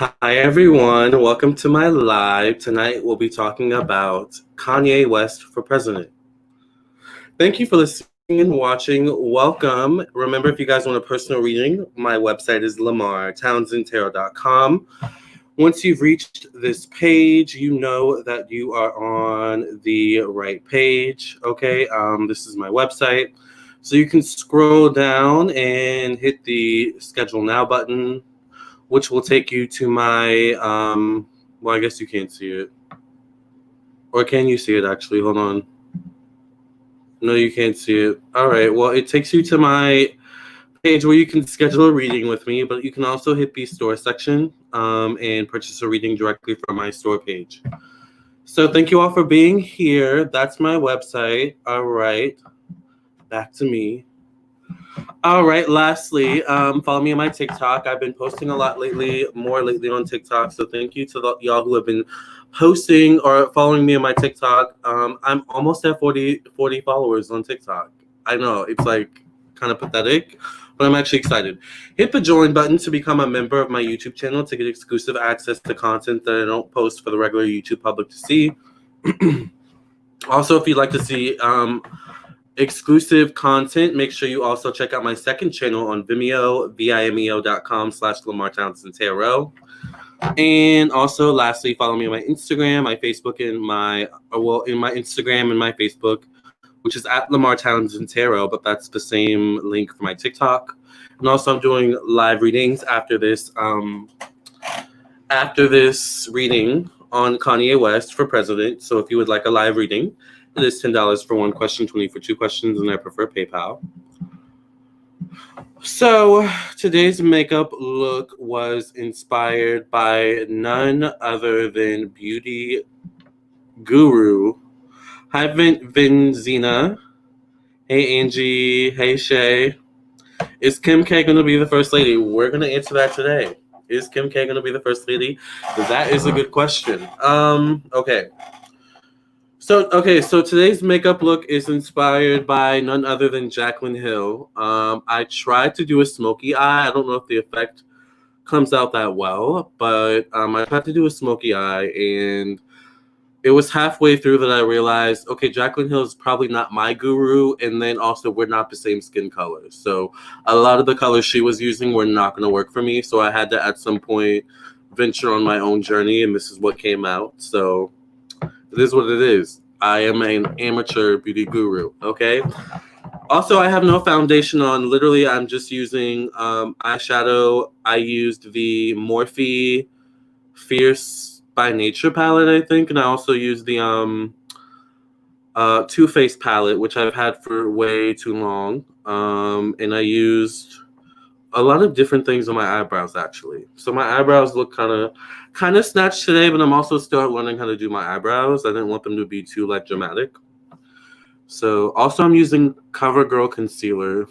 Hi everyone, welcome to my live. Tonight we'll be talking about Kanye West for president. Thank you for listening and watching. Welcome. Remember, if you guys want a personal reading, my website is Lamarr Townsend Tarot.com. Once you've reached this page, you know that you are on the right page. Okay, this is my website. So you can scroll down and hit the schedule now button, which will take you to my, well, I guess you can't see it. Or can you see it, actually? Hold on. No, you can't see it. All right, well, it takes you to my page where you can schedule a reading with me, but you can also hit the store section and purchase a reading directly from my store page. So thank you all for being here. That's my website. All right, back to me. All right, lastly, follow me on my TikTok. I've been posting a lot lately, more lately on TikTok. So thank you to y'all who have been posting or following me on my TikTok. I'm almost at 40 followers on TikTok. I know, it's like kind of pathetic, but I'm actually excited. Hit the join button to become a member of my YouTube channel to get exclusive access to content that I don't post for the regular YouTube public to see. Also, if you'd like to see exclusive content, make sure you also check out my second channel on Vimeo, vimeo.com/Lamarr Townsend Tarot. And also, lastly, follow me on my Instagram, my Facebook, and in my Instagram and my Facebook, which is at Lamarr Townsend Tarot, but that's the same link for my TikTok. And also, I'm doing live readings after this reading on Kanye West for president. So if you would like a live reading, it is $10 for one question, $20 for two questions, and I prefer PayPal. So today's makeup look was inspired by none other than beauty guru. Hi, Vinzina. Hey, Angie. Hey, Shay. Is Kim K going to be the first lady? We're going to answer that today. Is Kim K going to be the first lady? That is a good question. Okay. So today's makeup look is inspired by none other than Jaclyn Hill. I tried to do a smoky eye. I don't know if the effect comes out that well, but I tried to do a smoky eye, and it was halfway through that I realized, okay, Jaclyn Hill is probably not my guru, and then also we're not the same skin color. So a lot of the colors she was using were not going to work for me, so I had to at some point venture on my own journey, and this is what came out. So it is what it is. I am an amateur beauty guru, okay? Also, I have no foundation on. Literally, I'm just using eyeshadow. I used the Morphe Fierce by Nature palette, I think, and I also used the Too Faced palette, which I've had for way too long. And I used a lot of different things on my eyebrows, actually. So my eyebrows look kind of snatched today, but I'm also still learning how to do my eyebrows. I didn't want them to be too dramatic. So also I'm using CoverGirl concealer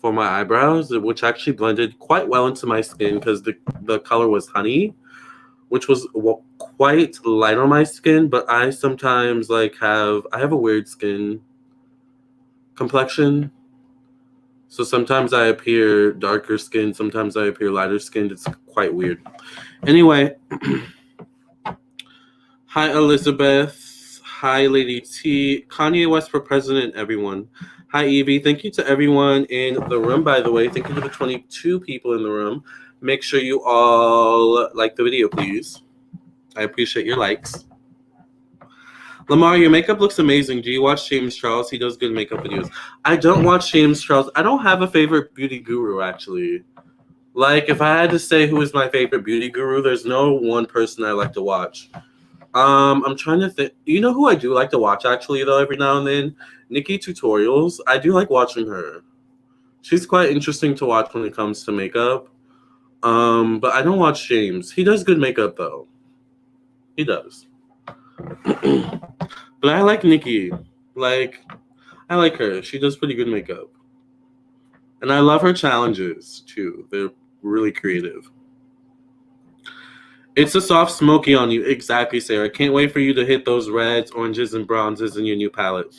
for my eyebrows, which actually blended quite well into my skin because the color was honey, which was quite light on my skin. But I sometimes I have a weird skin complexion. So sometimes I appear darker skinned, sometimes I appear lighter skinned. It's quite weird. Anyway, hi Elizabeth. Hi Lady T. Kanye West for president, everyone. Hi Evie. Thank you to everyone in the room, by the way. Thank you to the 22 people in the room. Make sure you all like the video, please. I appreciate your likes. Lamarr, your makeup looks amazing. Do you watch James Charles? He does good makeup videos. I don't watch James Charles. I don't have a favorite beauty guru, actually. If I had to say who is my favorite beauty guru, there's no one person I like to watch. I'm trying to think. You know who I do like to watch, actually, though, every now and then? Nikki Tutorials. I do like watching her. She's quite interesting to watch when it comes to makeup. But I don't watch James. He does good makeup, though. He does. But I like Nikki. I like her. She does pretty good makeup. And I love her challenges, too. They're really creative. It's a soft smoky on you. Exactly, Sarah. Can't wait for you to hit those reds, oranges, and bronzes in your new palette.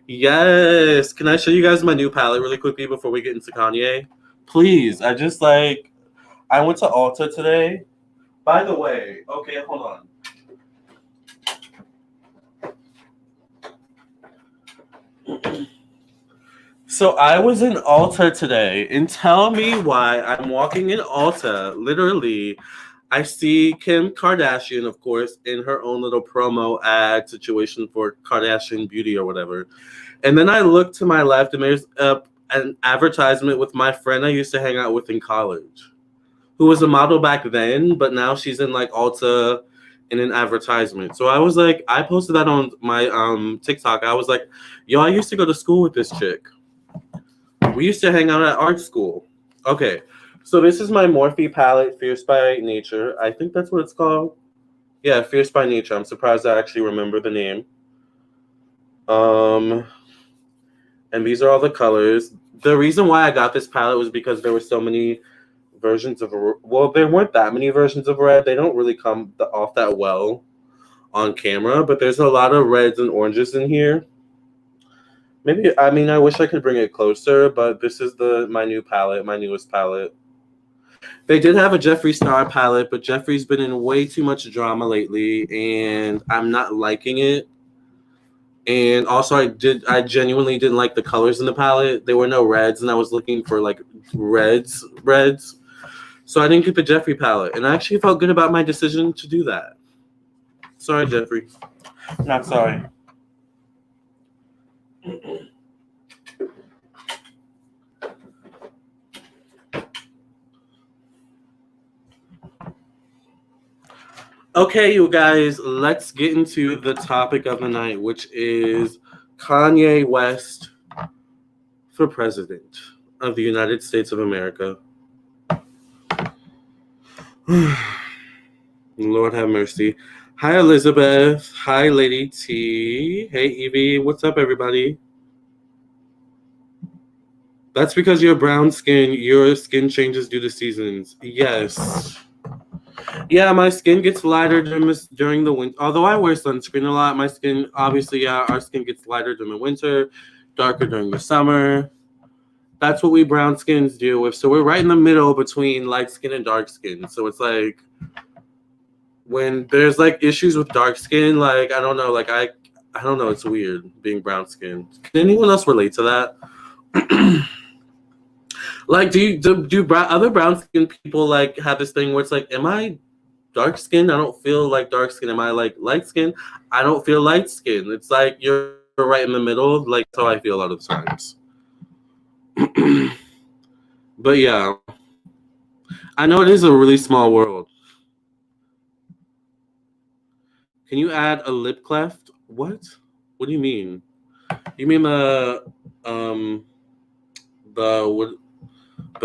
Yes. Can I show you guys my new palette really quickly before we get into Kanye? Please. I I went to Ulta today. By the way, okay, hold on. So I was in Ulta today, and tell me why I'm walking in Ulta. Literally, I see Kim Kardashian, of course, in her own little promo ad situation for Kardashian Beauty or whatever. And then I look to my left, and there's an advertisement with my friend I used to hang out with in college, who was a model back then, but now she's in like Ulta in an advertisement. So I was like, I posted that on my TikTok. I was like, yo, I used to go to school with this chick. We used to hang out at art school. Okay, so this is my Morphe palette, Fierce by Nature. I think that's what it's called. Yeah, Fierce by Nature. I'm surprised I actually remember the name. And these are all the colors. The reason why I got this palette was because there were so many versions of, well, there weren't that many versions of red. They don't really come off that well on camera, but there's a lot of reds and oranges in here. Maybe, I mean, I wish I could bring it closer, but this is my new palette, my newest palette. They did have a Jeffree Star palette, but Jeffree's been in way too much drama lately, and I'm not liking it. And also, I genuinely didn't like the colors in the palette. There were no reds, and I was looking for like reds. So I didn't get the Jeffree palette, and I actually felt good about my decision to do that. Sorry, Jeffree. Not sorry. Okay, you guys, let's get into the topic of the night, which is Kanye West for president of the United States of America. Lord have mercy. Hi, Elizabeth. Hi, Lady T. Hey, Evie. What's up, everybody? That's because you're brown skin. Your skin changes due to seasons. Yes. Yeah, my skin gets lighter during the winter. Although I wear sunscreen a lot, my skin, obviously, yeah, our skin gets lighter during the winter, darker during the summer. That's what we brown skins deal with. So we're right in the middle between light skin and dark skin. So it's like when there's like issues with dark skin, like I don't know, like I don't know, it's weird being brown skin. Can anyone else relate to that? Like, do other brown skin people like have this thing where it's like, am I dark skin? I don't feel like dark skin. Am I like light skin? I don't feel light skin. It's like you're right in the middle. Like, that's how I feel a lot of times. But yeah, I know it is a really small world. Can you add a lip cleft? What? What do you mean? You mean the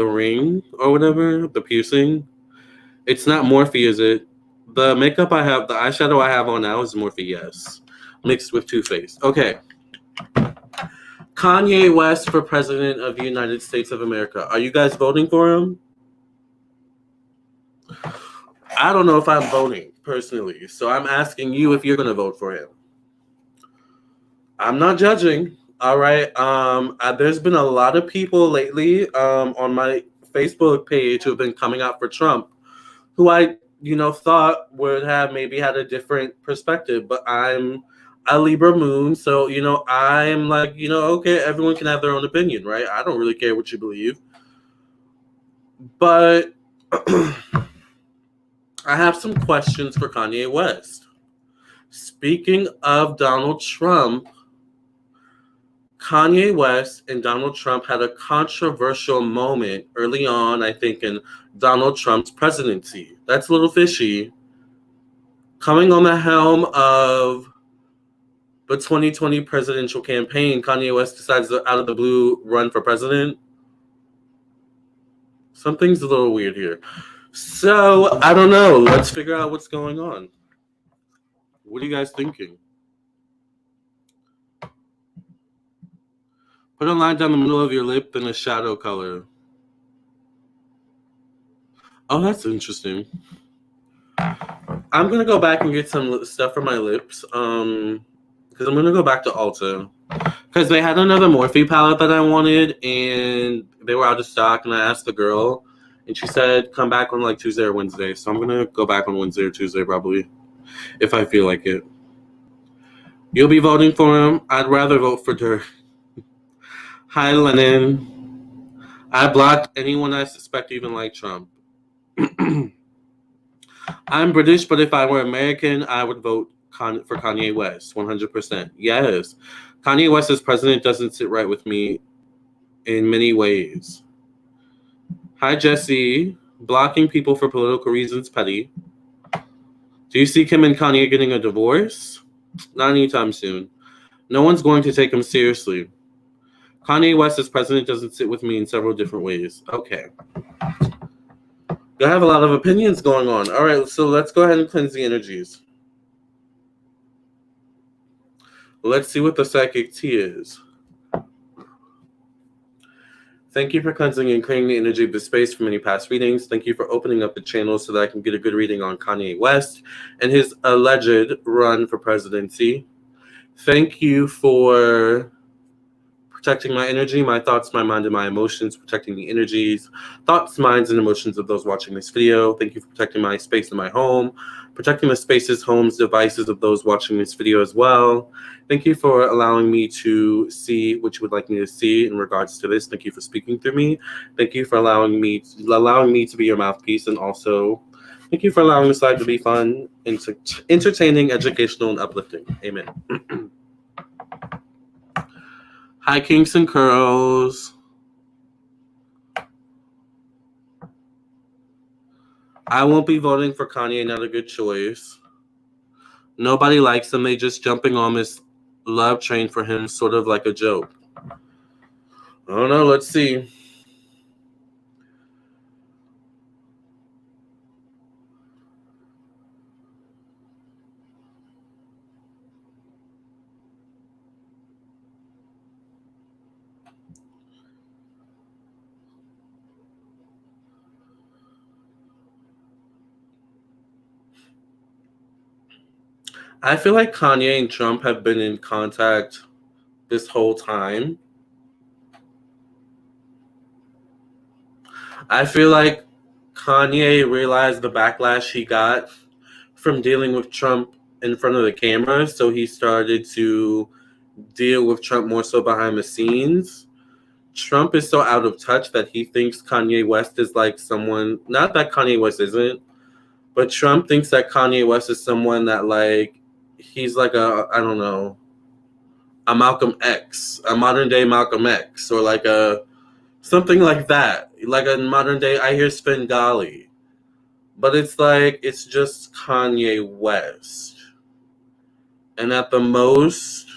ring or whatever, the piercing? It's not Morphe, is it? The makeup I have, the eyeshadow I have on now is Morphe, yes. Mixed with Too Faced. Okay. Kanye West for president of the United States of America. Are you guys voting for him? I don't know if I'm voting, personally. So I'm asking you if you're going to vote for him. I'm not judging. All right. There's been a lot of people lately on my Facebook page who have been coming out for Trump, who I thought would have maybe had a different perspective, but I'm a Libra moon, so I'm like, okay, everyone can have their own opinion, right? I don't really care what you believe, but I have some questions for Kanye West. Speaking of Donald Trump, Kanye West and Donald Trump had a controversial moment early on, I think, in Donald Trump's presidency. That's a little fishy. Coming on the helm of the 2020 presidential campaign, Kanye West decides to, out of the blue, run for president. Something's a little weird here. So, I don't know. Let's figure out what's going on. What are you guys thinking? Put a line down the middle of your lip, then a shadow color. Oh, that's interesting. I'm going to go back and get some stuff for my lips. Because I'm going to go back to Ulta. Because they had another Morphe palette that I wanted, and they were out of stock, and I asked the girl, And she said come back on like Tuesday or Wednesday. So I'm going to go back on Wednesday or Tuesday probably, if I feel like it. You'll be voting for him? I'd rather vote for her. Hi, Lennon. I blocked anyone I suspect even like Trump. I'm British, but if I were American, I would vote for Kanye West, 100%. Yes. Kanye West as president doesn't sit right with me in many ways. Hi, Jesse. Blocking people for political reasons, petty. Do you see Kim and Kanye getting a divorce? Not anytime soon. No one's going to take him seriously. Kanye West as president doesn't sit with me in several different ways. Okay. I have a lot of opinions going on. All right, so let's go ahead and cleanse the energies. Let's see what the psychic tea is. Thank you for cleansing and clearing the energy of the space from any past readings. Thank you for opening up the channel so that I can get a good reading on Kanye West and his alleged run for presidency. Thank you for protecting my energy, my thoughts, my mind, and my emotions, protecting the energies, thoughts, minds, and emotions of those watching this video. Thank you for protecting my space in my home, protecting the spaces, homes, devices of those watching this video as well. Thank you for allowing me to see what you would like me to see in regards to this. Thank you for speaking through me. Thank you for allowing me to be your mouthpiece, and also thank you for allowing this live to be fun, entertaining, educational, and uplifting. Amen. Hi, Kinks and Curls. I won't be voting for Kanye, not a good choice. Nobody likes him. They just jumping on this love train for him, sort of like a joke. I don't know. Let's see. I feel like Kanye and Trump have been in contact this whole time. I feel like Kanye realized the backlash he got from dealing with Trump in front of the camera, so he started to deal with Trump more so behind the scenes. Trump is so out of touch that he thinks Kanye West is like someone, not that Kanye West isn't, but Trump thinks that Kanye West is someone that like, he's like a, I don't know, a Malcolm X, a modern day Malcolm X, or like a, something like that. Like a modern day, I hear Svengali. But it's like, it's just Kanye West. And at the most,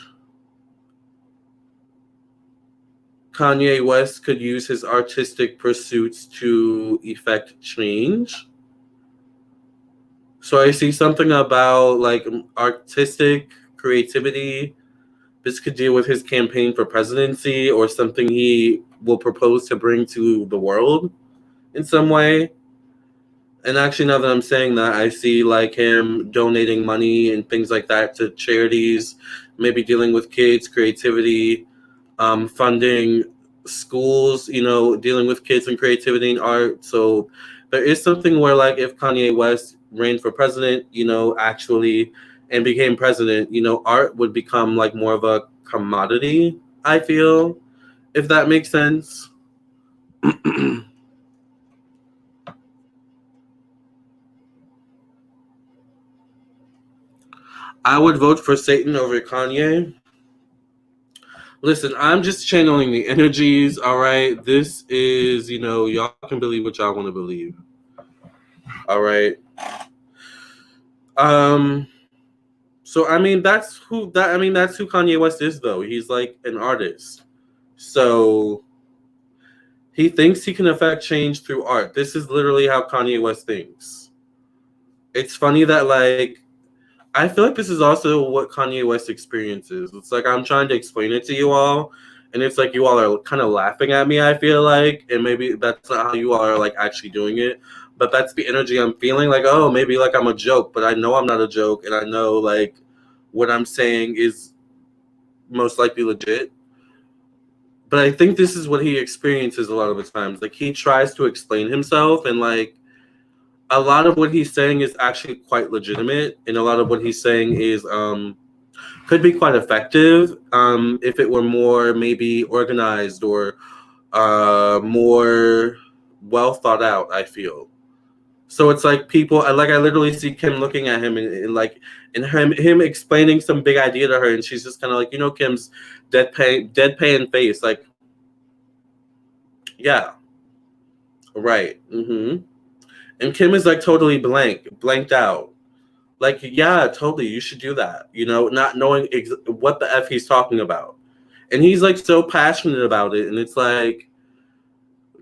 Kanye West could use his artistic pursuits to effect change. So I see something about like artistic creativity. This could deal with his campaign for presidency or something he will propose to bring to the world in some way. And actually, now that I'm saying that, I see like him donating money and things like that to charities, maybe dealing with kids, creativity, funding schools, you know, dealing with kids and creativity and art. So there is something where like if Kanye West ran for president, you know, actually, and became president, you know, art would become like more of a commodity, I feel, if that makes sense. I would vote for Satan over Kanye. Listen, I'm just channeling the energies, all right? This is, you know, y'all can believe what y'all want to believe. All right. So that's who Kanye West is though. He's like an artist. So he thinks he can affect change through art. This is literally how Kanye West thinks. It's funny that like I feel like this is also what Kanye West experiences. It's like I'm trying to explain it to you all, and it's like you all are kind of laughing at me, I feel like, and maybe that's not how you all are like actually doing it, but that's the energy I'm feeling, like, oh, maybe like I'm a joke, but I know I'm not a joke, and I know like what I'm saying is most likely legit. But I think this is what he experiences a lot of the times. Like, he tries to explain himself, and like a lot of what he's saying is actually quite legitimate, and a lot of what he's saying is could be quite effective if it were more maybe organized or more well thought out, I feel. So it's like people, I literally see Kim looking at him and him explaining some big idea to her, and she's just kind of like, Kim's deadpan face, like, yeah, right, and Kim is like totally blanked out, like, yeah, totally, you should do that, not knowing what the F he's talking about, and he's like so passionate about it, and it's like,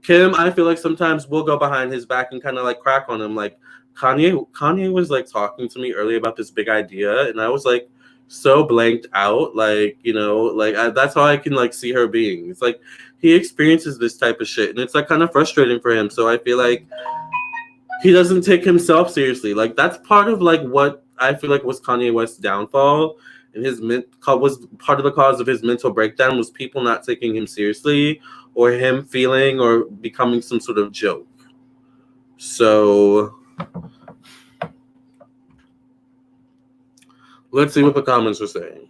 Kim, I feel like sometimes we'll go behind his back and kind of like crack on him. Like Kanye was like talking to me earlier about this big idea, and I was like so blanked out. Like, that's how I can like see her being. It's like he experiences this type of shit, and it's like kind of frustrating for him. So I feel like he doesn't take himself seriously. Like, that's part of like what I feel like was Kanye West's downfall, and was part of the cause of his mental breakdown was people not taking him seriously, or him feeling or becoming some sort of joke. So let's see what the comments are saying.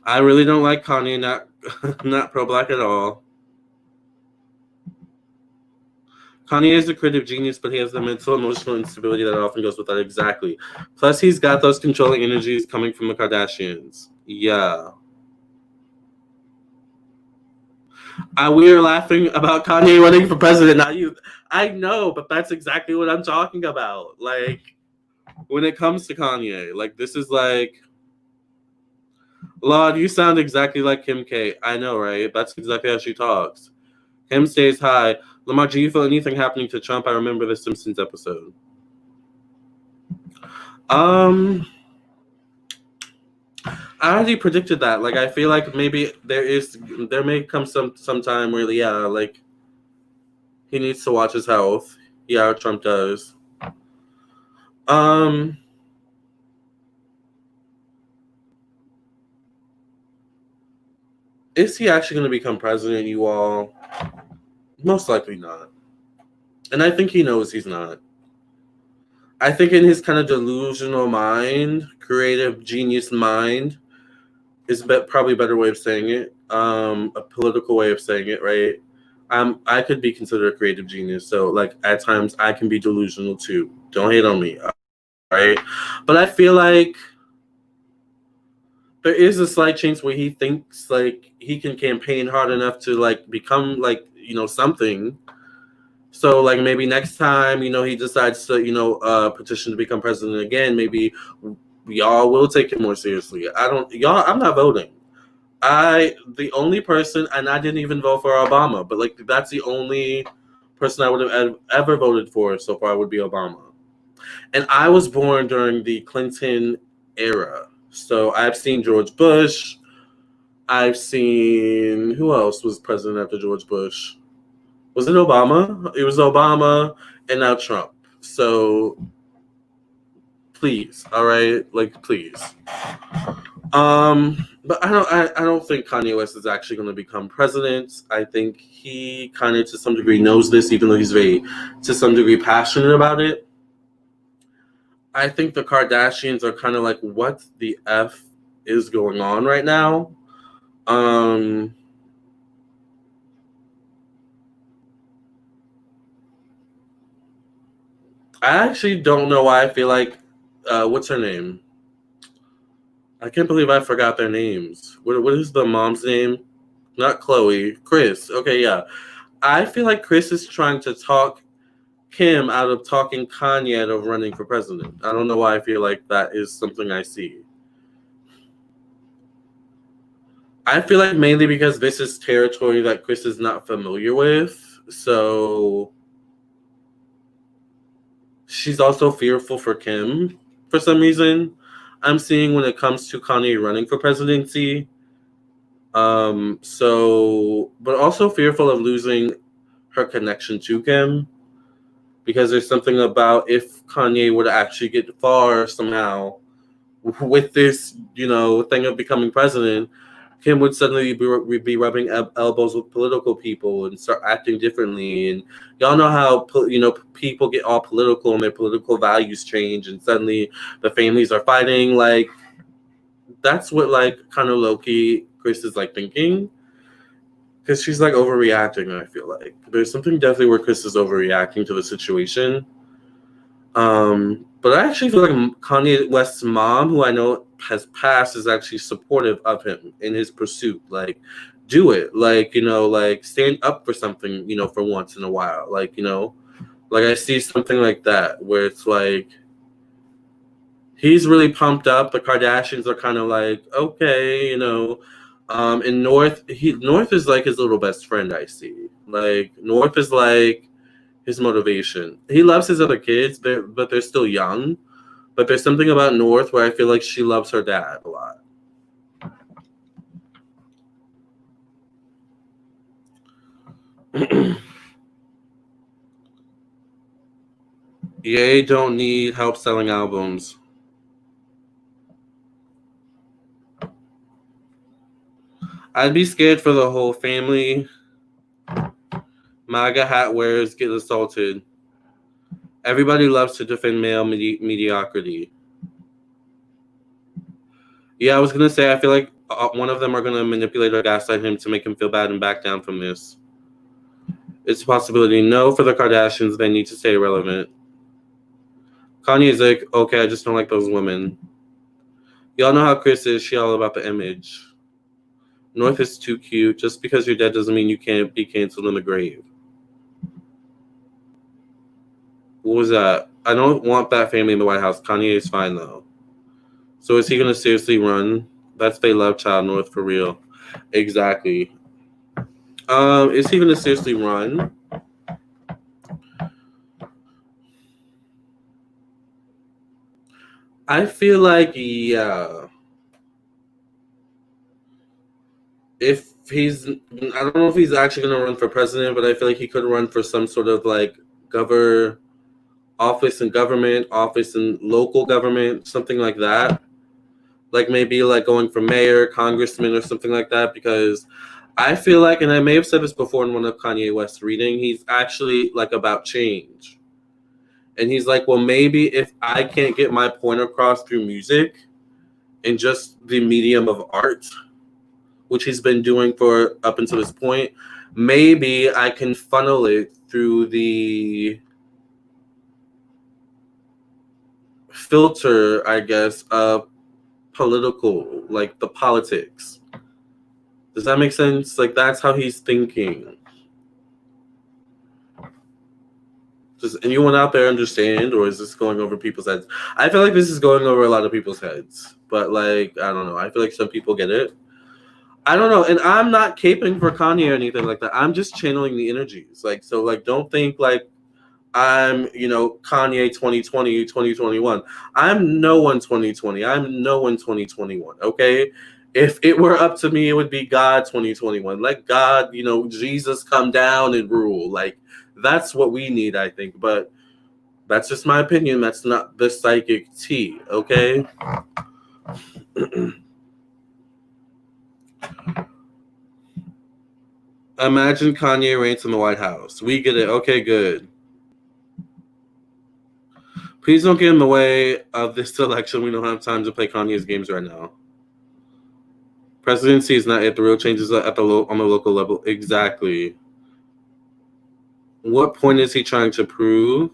I really don't like Kanye, not pro-black at all. Kanye is a creative genius, but he has the mental, emotional instability that often goes with that. Exactly. Plus, he's got those controlling energies coming from the Kardashians. Yeah. We are laughing about Kanye running for president. I know, but that's exactly what I'm talking about. Like, when it comes to Kanye, like, this is like, Lord, you sound exactly like Kim K. I know, right? That's exactly how she talks. Kim stays high. Lamarr, do you feel anything happening to Trump? I remember the Simpsons episode. I already predicted that. Like, I feel like maybe there may come some time where, yeah, like, he needs to watch his health. Yeah, Trump does. Is he actually going to become president, you all? Most likely not. And I think he knows he's not. I think in his kind of delusional mind, creative genius mind, is probably a better way of saying it. A political way of saying it, right? I could be considered a creative genius, so like at times I can be delusional too. Don't hate on me, right? But I feel like there is a slight chance where he thinks like he can campaign hard enough to like become like something. So like maybe next time he decides to petition to become president again, maybe y'all will take it more seriously. I'm not voting. The only person, and I didn't even vote for Obama, but like that's the only person I would have ever voted for so far would be Obama. And I was born during the Clinton era. So I've seen George Bush. I've seen, who else was president after George Bush? Was it Obama? It was Obama and now Trump. So please, all right? Like, please. But I don't think Kanye West is actually going to become president. I think he kind of to some degree knows this, even though he's very to some degree passionate about it. I think the Kardashians are kind of like, what the F is going on right now? I actually don't know why I feel like, what's her name? I can't believe I forgot their names. What is the mom's name? Not Chloe. Chris. Okay, yeah. I feel like Chris is trying to talk Kim out of talking Kanye out of running for president. I don't know why I feel like that is something I see. I feel like mainly because this is territory that Chris is not familiar with. So she's also fearful for Kim for some reason. I'm seeing when it comes to Kanye running for presidency. But also fearful of losing her connection to Kim. because there's something about if Kanye were to actually get far somehow with this, thing of becoming president, Kim would suddenly be rubbing elbows with political people and start acting differently. And y'all know how people get all political and their political values change, and suddenly the families are fighting. Like, that's what, like, kind of low-key Chris is like thinking, because she's like overreacting. I feel like there's something definitely where Chris is overreacting to the situation. But I actually feel like Kanye West's mom, who I know has passed, is actually supportive of him in his pursuit. Like, do it. Like, like stand up for something, for once in a while. Like, like I see something like that where it's like he's really pumped up. The Kardashians are kind of like, okay, and North is like his little best friend, I see. Like, North is like his motivation. He loves his other kids, but they're still young. But there's something about North where I feel like she loves her dad a lot. Ye don't need help selling albums. I'd be scared for the whole family. MAGA hat wearers get assaulted. Everybody loves to defend male mediocrity. Yeah, I was going to say, I feel like one of them are going to manipulate or gaslight him to make him feel bad and back down from this. It's a possibility. No, for the Kardashians, they need to stay relevant. Kanye's like, okay, I just don't like those women. Y'all know how Chris is. She all about the image. North is too cute. Just because you're dead doesn't mean you can't be canceled in the grave. What was that? I don't want that family in the White House. Kanye is fine, though. So is he going to seriously run? That's they love child North for real. Exactly. Is he going to seriously run? I feel like, yeah. If he's, I don't know if he's actually going to run for president, but I feel like he could run for some sort of like office in government, office in local government, something like that. Like maybe like going for mayor, congressman, or something like that, because I feel like, and I may have said this before in one of Kanye West's reading, he's actually like about change. And he's like, well, maybe if I can't get my point across through music and just the medium of art, which he's been doing for up until this point, maybe I can funnel it through the filter, I guess, of political, like the politics. Does that make sense? Like, that's how he's thinking. Does anyone out there understand, or is this going over people's heads? I feel like this is going over a lot of people's heads, but like, I don't know. I feel like some people get it. I don't know, and I'm not caping for Kanye or anything like that. I'm just channeling the energies. Like, so, like, don't think like I'm, Kanye 2020, 2021. I'm no one 2020. I'm no one 2021, okay? If it were up to me, it would be God 2021. Let God, Jesus come down and rule. Like, that's what we need, I think. But that's just my opinion. That's not the psychic tea, okay? Imagine Kanye reigns in the White House. We get it. Okay, good. Please don't get in the way of this election. We don't have time to play Kanye's games right now. Presidency is not yet. The real changes at on the local level. Exactly. What point is he trying to prove?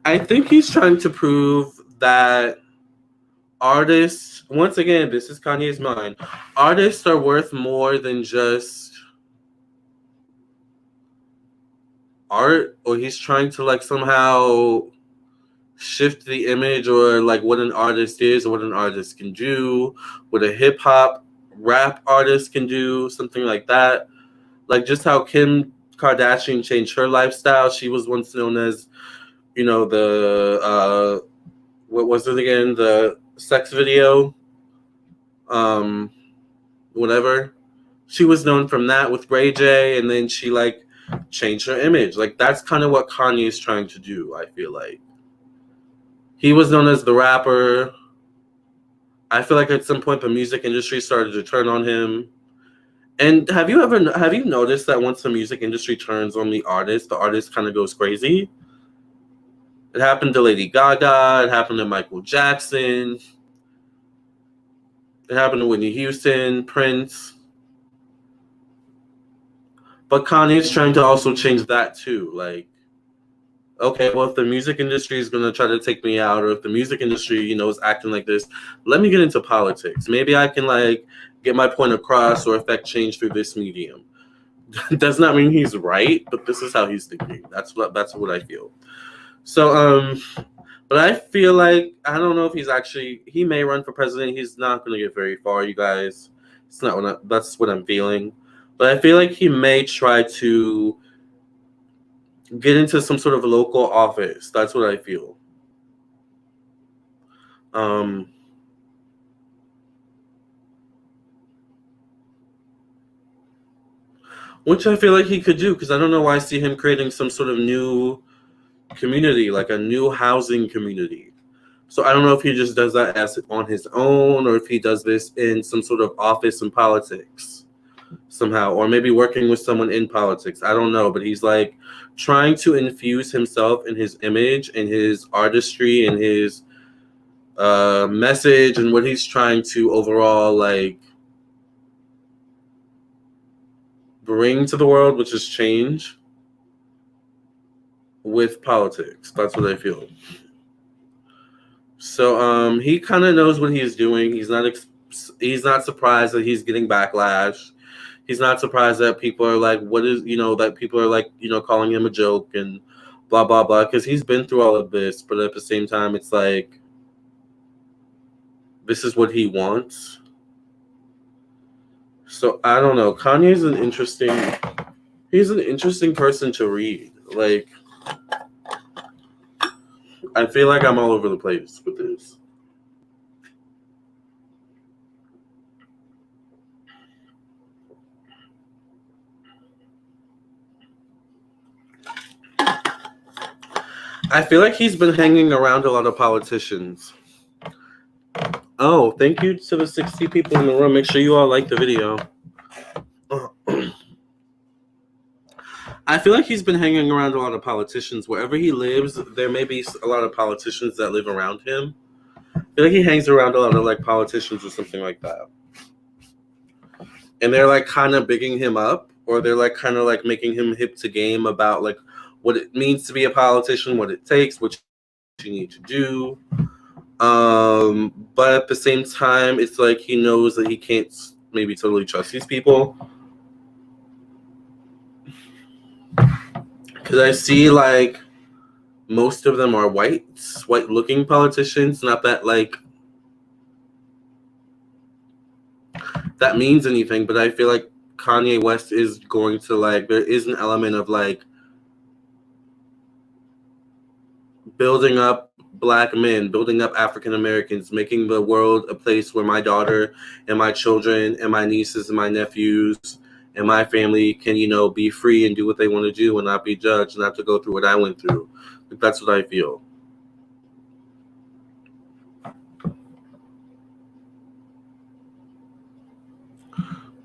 I think he's trying to prove that artists, once again, this is Kanye's mind, artists are worth more than just art, or he's trying to like somehow shift the image or like what an artist is or what an artist can do, what a hip hop rap artist can do, something like that. Like just how Kim Kardashian changed her lifestyle. She was once known as, the what was it again? The sex video, whatever. She was known from that with Ray J, and then she like change her image. Like, that's kind of what Kanye is trying to do, I feel like. He was known as the rapper. I feel like at some point the music industry started to turn on him. And have you noticed that once the music industry turns on the artist kind of goes crazy? It happened to Lady Gaga. It happened to Michael Jackson. It happened to Whitney Houston, Prince. But Kanye's trying to also change that too. Like, okay, well, if the music industry is going to try to take me out, or if the music industry, you know, is acting like this, let me get into politics. Maybe I can, like, get my point across or affect change through this medium. Does not mean he's right, but this is how he's thinking. That's what I feel. So, but I feel like, I don't know if he may run for president. He's not going to get very far, you guys. That's what I'm feeling. But I feel like he may try to get into some sort of local office. That's what I feel. Which I feel like he could do, because I don't know why I see him creating some sort of new community, like a new housing community. So I don't know if he just does that as on his own, or if he does this in some sort of office in politics somehow, or maybe working with someone in politics. I don't know, but he's like trying to infuse himself in his image and his artistry and his message and what he's trying to overall like bring to the world, which is change with politics. That's what I feel. So he kind of knows what he's doing. He's not surprised that he's getting backlash. He's not surprised that people are like, that people are like, calling him a joke and blah, blah, blah, because he's been through all of this. But at the same time, it's like, this is what he wants. So I don't know. Kanye's he's an interesting person to read. Like, I feel like I'm all over the place with this. I feel like he's been hanging around a lot of politicians. Oh, thank you to the 60 people in the room. Make sure you all like the video. I feel like he's been hanging around a lot of politicians. Wherever he lives, there may be a lot of politicians that live around him. I feel like he hangs around a lot of like politicians or something like that. And they're like kind of bigging him up, or they're like kind of like making him hip to game about like what it means to be a politician, what it takes, what you need to do. But at the same time, it's like he knows that he can't maybe totally trust these people. Because I see like most of them are white-looking politicians. Not that like that means anything, but I feel like Kanye West is going to like, there is an element of like building up Black men, building up African Americans, making the world a place where my daughter and my children and my nieces and my nephews and my family can, be free and do what they want to do and not be judged and not to go through what I went through. That's what I feel.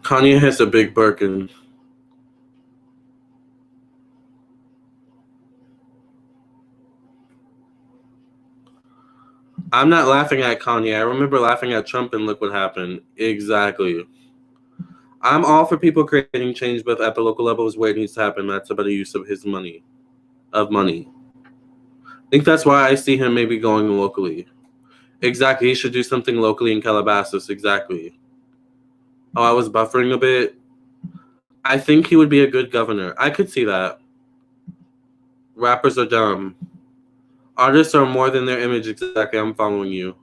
Kanye has a big Birkin. I'm not laughing at Kanye. I remember laughing at Trump and look what happened. Exactly. I'm all for people creating change, but at the local level is where it needs to happen. That's a better use of his money. I think that's why I see him maybe going locally. Exactly. He should do something locally in Calabasas. Exactly. Oh, I was buffering a bit. I think he would be a good governor. I could see that. Rappers are dumb. Artists are more than their image. Exactly. I'm following you.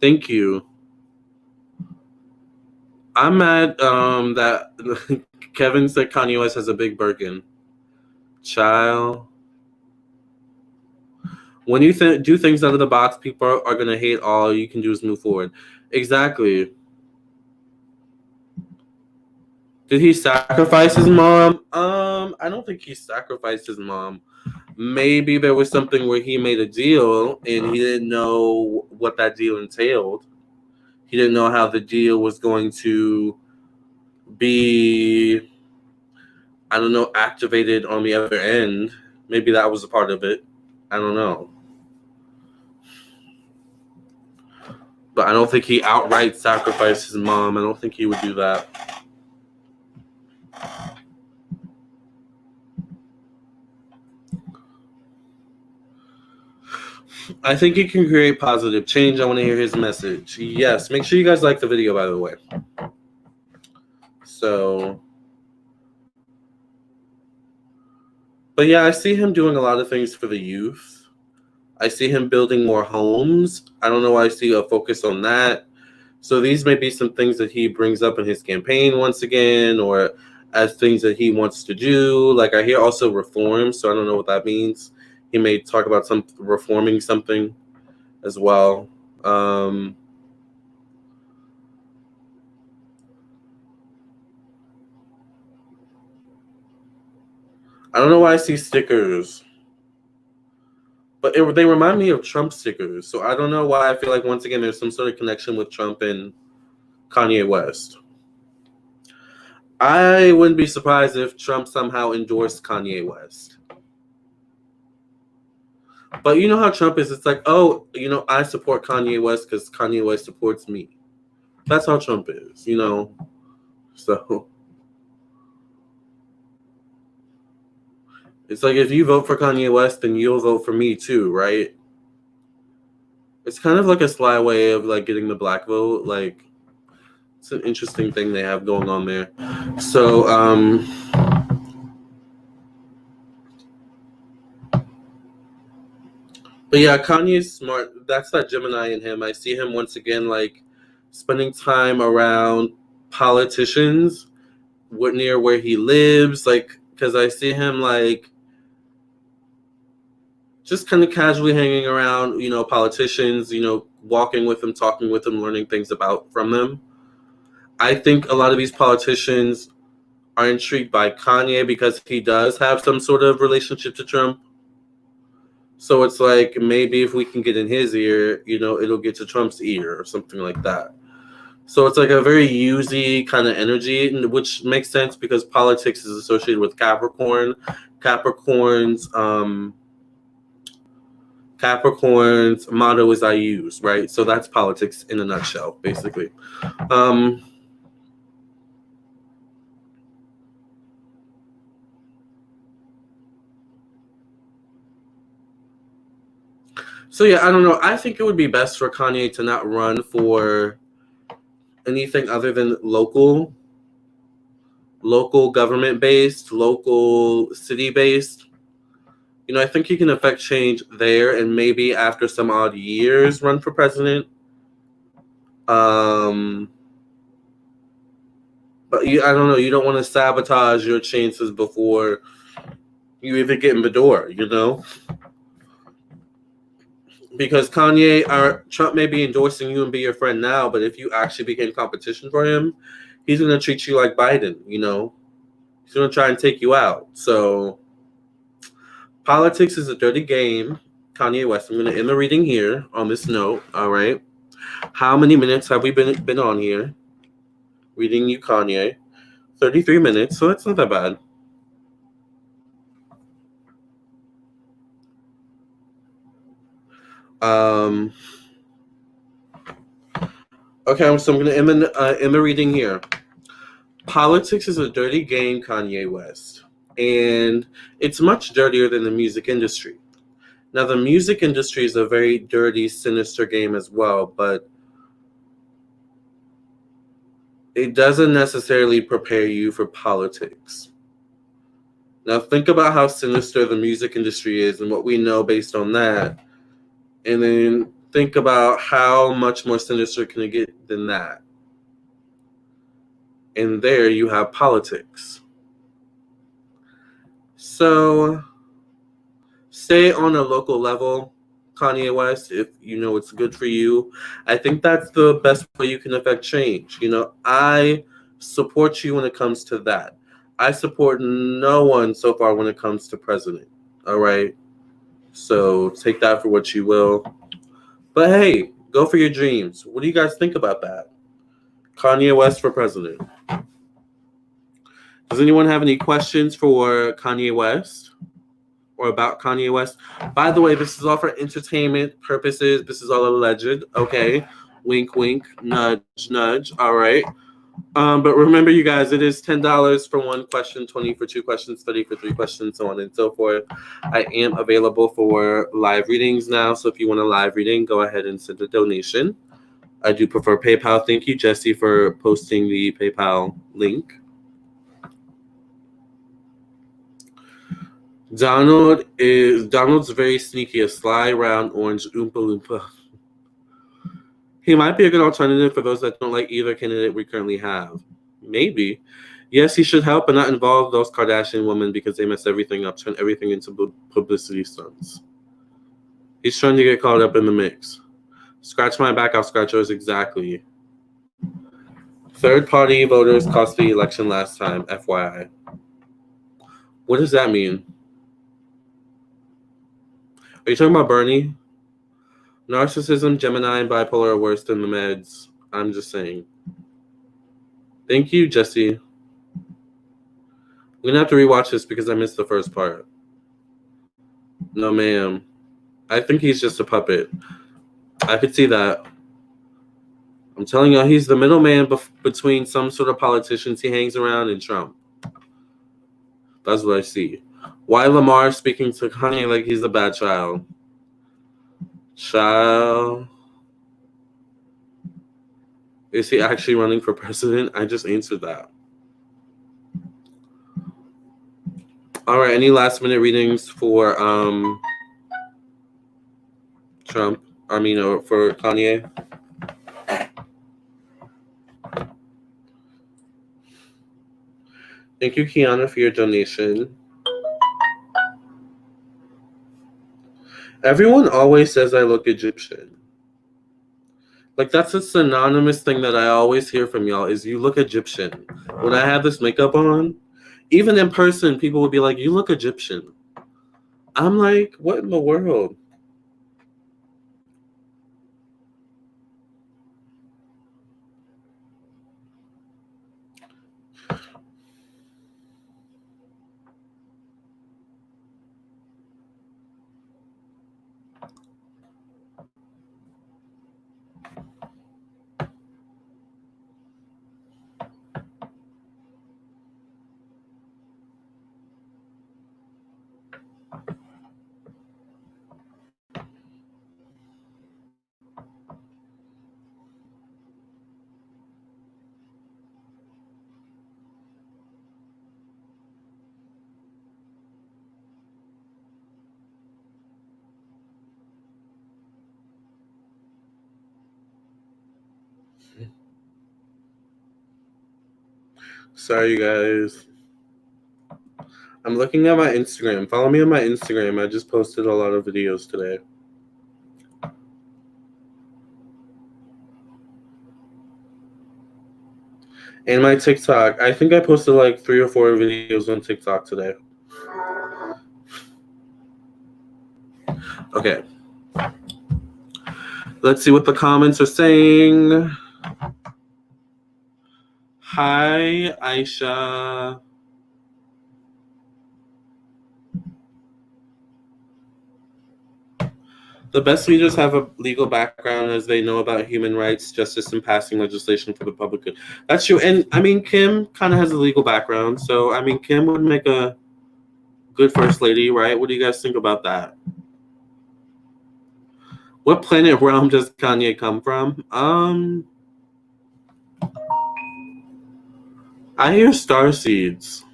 Thank you. I'm mad that Kevin said Kanye West has a big Birkin. Child. When you do things out of the box, people are going to hate. All you can do is move forward. Exactly. Did he sacrifice his mom? I don't think he sacrificed his mom. Maybe there was something where he made a deal and he didn't know what that deal entailed. He didn't know how the deal was going to be, I don't know, activated on the other end. Maybe that was a part of it. I don't know. But I don't think he outright sacrificed his mom. I don't think he would do that. I think he can create positive change. I want to hear his message. Yes, make sure you guys like the video, by the way. So, but yeah, I see him doing a lot of things for the youth. I see him building more homes. I don't know why I see a focus on that. So these may be some things that he brings up in his campaign once again, or as things that he wants to do. Like I hear also reform, so I don't know what that means. He may talk about some reforming something as well. I don't know why I see stickers, but they remind me of Trump stickers. So I don't know why I feel like once again there's some sort of connection with Trump and Kanye West. I wouldn't be surprised if Trump somehow endorsed Kanye West. But you know how Trump is. It's like, oh, I support Kanye West because Kanye West supports me. That's how Trump is, So it's like if you vote for Kanye West, then you'll vote for me too, right? It's kind of like a sly way of like getting the black vote. Like it's an interesting thing they have going on there. So, but yeah, Kanye's smart. That's that Gemini in him. I see him once again like spending time around politicians near where he lives, like because I see him like just kind of casually hanging around, politicians, walking with them, talking with them, learning things from them. I think a lot of these politicians are intrigued by Kanye because he does have some sort of relationship to Trump. So it's like maybe if we can get in his ear, it'll get to Trump's ear or something like that. So it's like a very usy kind of energy, which makes sense because politics is associated with Capricorn. Capricorn's motto is "I use," right? So that's politics in a nutshell, basically. So yeah, I don't know. I think it would be best for Kanye to not run for anything other than local government based, local city based. I think he can affect change there, and maybe after some odd years, run for president. But I don't know. You don't want to sabotage your chances before you even get in the door. Because Kanye or Trump may be endorsing you and be your friend now, but if you actually became competition for him, he's going to treat you like Biden, He's going to try and take you out. So politics is a dirty game. Kanye West, I'm going to end the reading here on this note, all right? How many minutes have we been on here? Reading you, Kanye. 33 minutes, so that's not that bad. Okay, so I'm going to end the reading here. Politics is a dirty game, Kanye West, and it's much dirtier than the music industry. Now, the music industry is a very dirty, sinister game as well, but it doesn't necessarily prepare you for politics. Now, think about how sinister the music industry is and what we know based on that, and then think about how much more sinister can it get than that. And there you have politics. So stay on a local level, Kanye West, if you know it's good for you. I think that's the best way you can affect change. I support you when it comes to that. I support no one so far when it comes to president. All right. So take that for what you will. But hey, go for your dreams. What do you guys think about that? Kanye West for president. Does anyone have any questions for Kanye West or about Kanye West? By the way, this is all for entertainment purposes. This is all alleged. Okay. Wink, wink, nudge, nudge. All right. But remember, you guys, it is $10 for one question, 20 for two questions, 30 for three questions, so on and so forth. I am available for live readings now, so if you want a live reading, go ahead and send a donation. I do prefer PayPal. Thank you, Jesse, for posting the PayPal link. Donald's very sneaky, a sly, round, orange Oompa Loompa. He might be a good alternative for those that don't like either candidate we currently have. Maybe. Yes, he should help, but not involve those Kardashian women because they mess everything up, turn everything into publicity stunts. He's trying to get caught up in the mix. Scratch my back, I'll scratch yours. Exactly. Third-party voters cost the election last time, FYI. What does that mean? Are you talking about Bernie? Narcissism, Gemini, and bipolar are worse than the meds. I'm just saying. Thank you, Jesse. I'm going to have to rewatch this because I missed the first part. No, ma'am. I think he's just a puppet. I could see that. I'm telling you, he's the middleman between some sort of politicians he hangs around and Trump. That's what I see. Why Lamarr speaking to Kanye like he's a bad child? Child. Is he actually running for president? I just answered that. All right, any last minute readings for Trump? Or for Kanye? Thank you, Kiana, for your donation. Everyone always says I look Egyptian. Like, that's a synonymous thing that I always hear from y'all is you look Egyptian. When I have this makeup on, even in person, people would be like, you look Egyptian. I'm like, what in the world? Sorry, you guys. I'm looking at my Instagram. Follow me on my Instagram. I just posted a lot of videos today. And my TikTok. I think I posted like 3 or 4 videos on TikTok today. Okay. Let's see what the comments are saying. Hi, Aisha. The best leaders have a legal background as they know about human rights, justice, and passing legislation for the public good. That's true. And Kim kind of has a legal background. So, Kim would make a good first lady, right? What do you guys think about that? What planet realm does Kanye come from? I hear star seeds.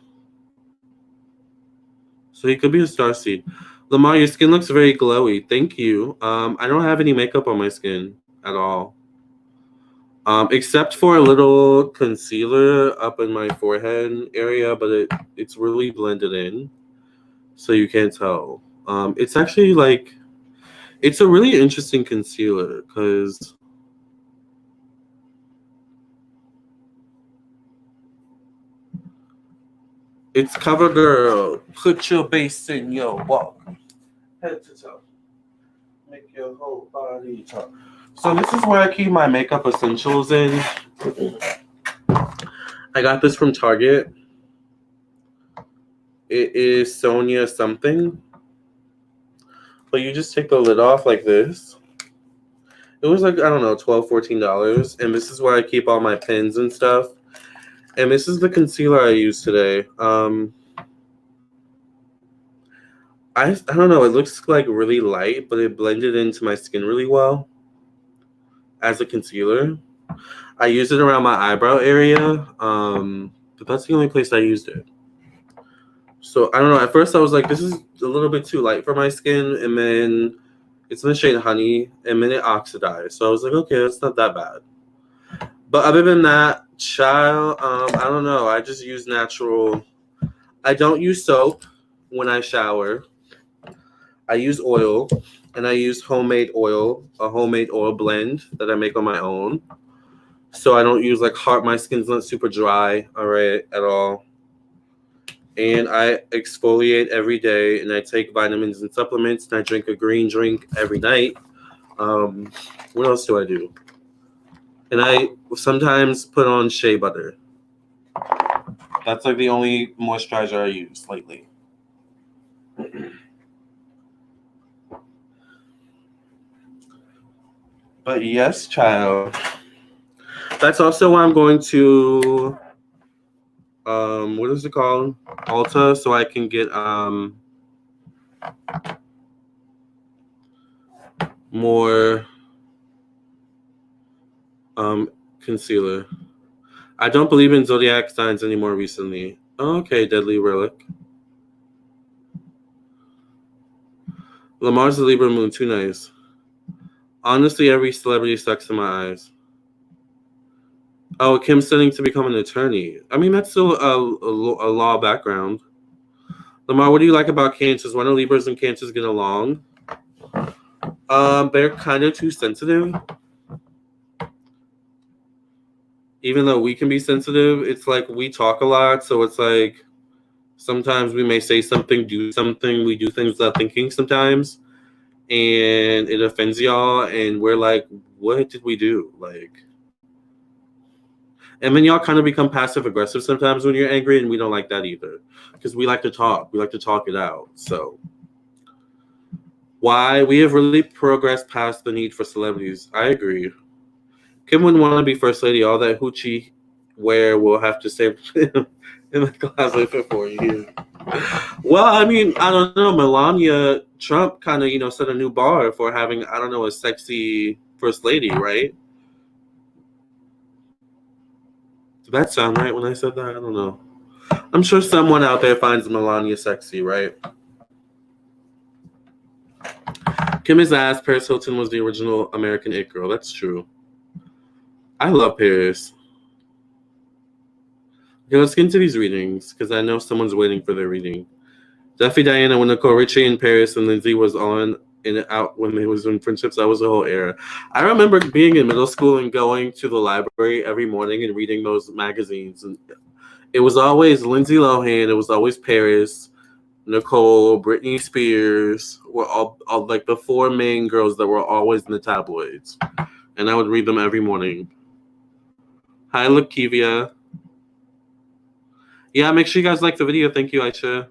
So he could be a star seed. Lamarr, your skin looks very glowy. Thank you. I don't have any makeup on my skin at all. Except for a little concealer up in my forehead area, but it's really blended in. So you can't tell. It's actually like, it's a really interesting concealer because It's Cover Girl. Put your base in your walk. Head to toe. Make your whole body talk. So this is where I keep my makeup essentials in. I got this from Target. It is Sonia something. But you just take the lid off like this. It was like, I don't know, $12, $14. And this is where I keep all my pens and stuff. And this is the concealer I use today. I don't know, it looks like really light, but it blended into my skin really well as a concealer. I use it around my eyebrow area, but that's the only place I used it. So I don't know, at first I was like, this is a little bit too light for my skin, and then it's in the shade Honey, and then it oxidized. So I was like, okay, that's not that bad. But other than that, child, I don't know, I just use natural. I don't use soap when I shower. I use oil, and I use homemade oil, a homemade oil blend that I make on my own. So I don't use like hard, my skin's not super dry, all right, at all. And I exfoliate every day, and I take vitamins and supplements, and I drink a green drink every night. What else do I do? And I sometimes put on shea butter. That's like the only moisturizer I use lately. But yes, child. That's also why I'm going to what is it called? Ulta, so I can get more concealer. I don't believe in zodiac signs anymore recently. Okay, Deadly Relic. Lamar's the Libra moon, too nice. Honestly, every celebrity sucks in my eyes. Oh, Kim's studying to become an attorney. I mean, that's still a law background. Lamarr, what do you like about Cancers? Why do Libras and Cancers get along? They're kind of too sensitive. Even though we can be sensitive, it's like we talk a lot, so it's like sometimes we may say something, do something, we do things without thinking sometimes, and it offends y'all, and we're like, what did we do? Like, and then y'all kind of become passive aggressive sometimes when you're angry, and we don't like that either, because we like to talk. We like to talk it out. So why we have really progressed past the need for celebrities. I agree. Kim wouldn't want to be first lady. All that hoochie wear will have to stay in the closet for 4 years. Well, I mean, I don't know. Melania Trump kind of, set a new bar for having, I don't know, a sexy first lady, right? Did that sound right when I said that? I don't know. I'm sure someone out there finds Melania sexy, right? Kim is asked, Paris Hilton was the original American It Girl. That's true. I love Paris. Okay, let's get into these readings, because I know someone's waiting for their reading. Duffy Diana, when Nicole Richie in Paris and Lindsay was on in and out when they was in friendships, that was a whole era. I remember being in middle school and going to the library every morning and reading those magazines. And it was always Lindsay Lohan, it was always Paris, Nicole, Britney Spears, were all like the four main girls that were always in the tabloids. And I would read them every morning. Hi, Lakivia. Yeah, make sure you guys like the video. Thank you, Aisha.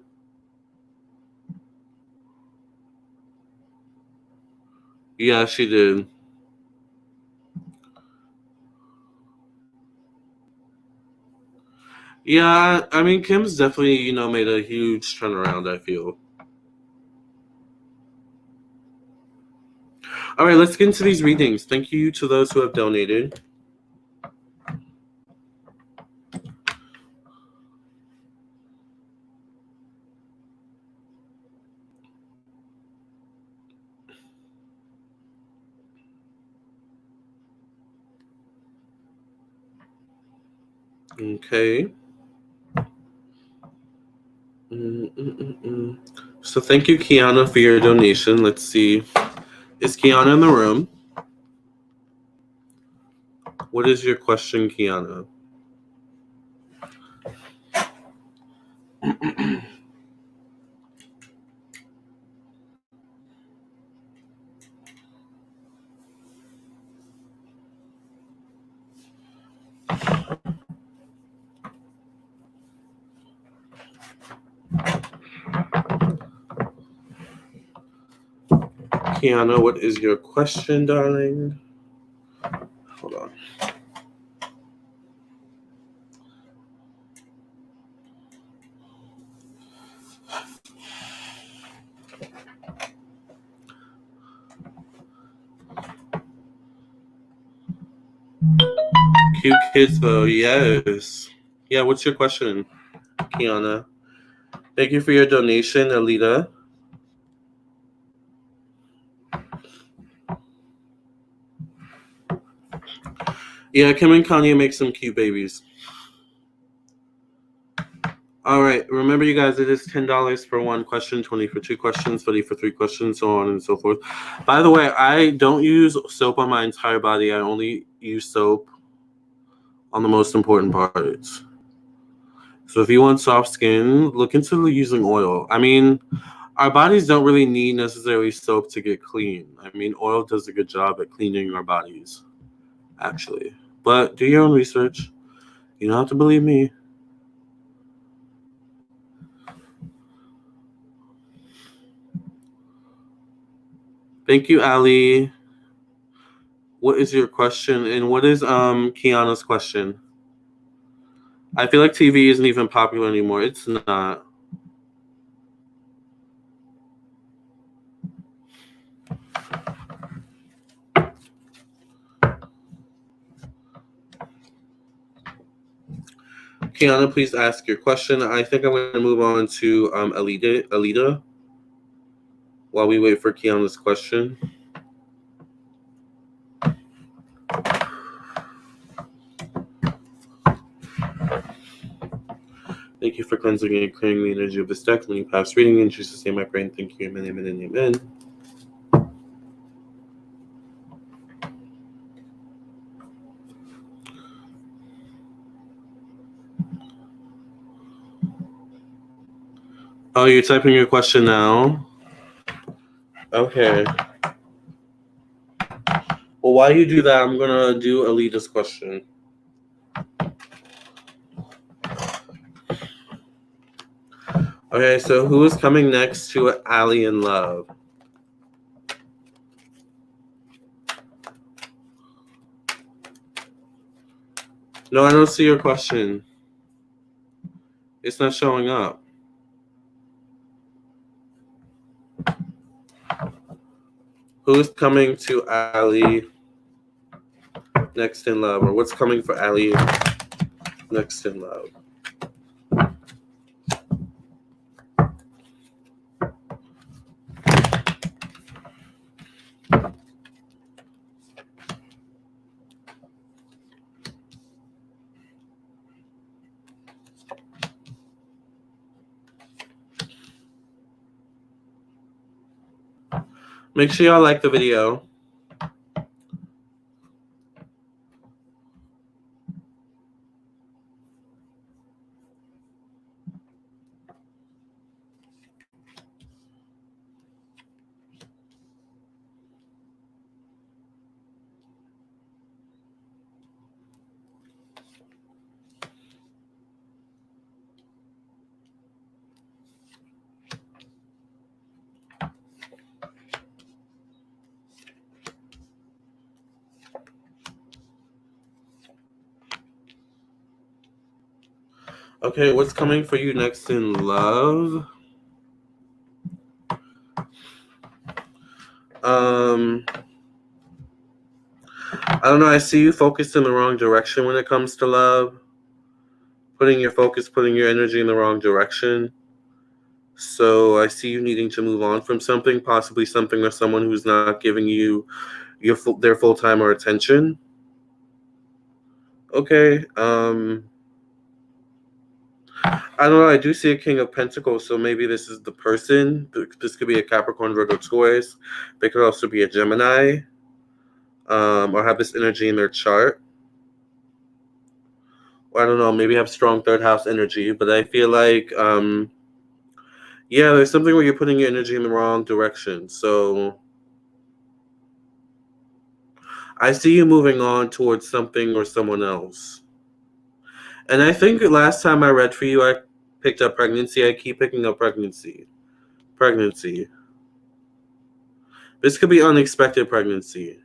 Yeah, she did. Yeah, I mean, Kim's definitely, made a huge turnaround, I feel. All right, let's get into these readings. Thank you to those who have donated. Okay. So thank you, Kiana, for your donation. Let's see. Is Kiana in the room? What is your question, Kiana? Kiana, what is your question, darling? Hold on. Cute kids, though. Yes. Yeah, what's your question, Kiana? Thank you for your donation, Alita. Yeah, Kim and Kanye make some cute babies. All right. Remember, you guys, it is $10 for one question, 20 for two questions, 30 for three questions, so on and so forth. By the way, I don't use soap on my entire body. I only use soap on the most important parts. So if you want soft skin, look into using oil. I mean, our bodies don't really need necessarily soap to get clean. I mean, oil does a good job at cleaning our bodies, actually. But do your own research. You don't have to believe me. Thank you, Ali. What is your question? And what is Kiana's question? I feel like TV isn't even popular anymore. It's not. Kiana, please ask your question. I think I'm going to move on to Alita while we wait for Kiana's question. Thank you for cleansing and clearing the energy of this deck. Let me pass reading in Jesus' name, I pray and thank you. Amen, amen, and amen. Oh, you're typing your question now? Okay. Well, while you do that, I'm going to do Alita's question. Okay, so who is coming next to Ali in love? No, I don't see your question. It's not showing up. Who's coming to Ali next in love? Or what's coming for Ali next in love? Make sure y'all like the video. Okay, what's coming for you next in love? I don't know. I see you focused in the wrong direction when it comes to love. Putting your focus, putting your energy in the wrong direction. So I see you needing to move on from something, possibly something or someone who's not giving you their full time or attention. Okay. I don't know. I do see a King of Pentacles, so maybe this is the person. This could be a Capricorn, Virgo, Taurus. They could also be a Gemini, or have this energy in their chart. I don't know, maybe have strong third house energy, but I feel like, yeah, there's something where you're putting your energy in the wrong direction. So I see you moving on towards something or someone else. And I think last time I read for you, I picked up pregnancy. I keep picking up pregnancy. Pregnancy. This could be unexpected pregnancy.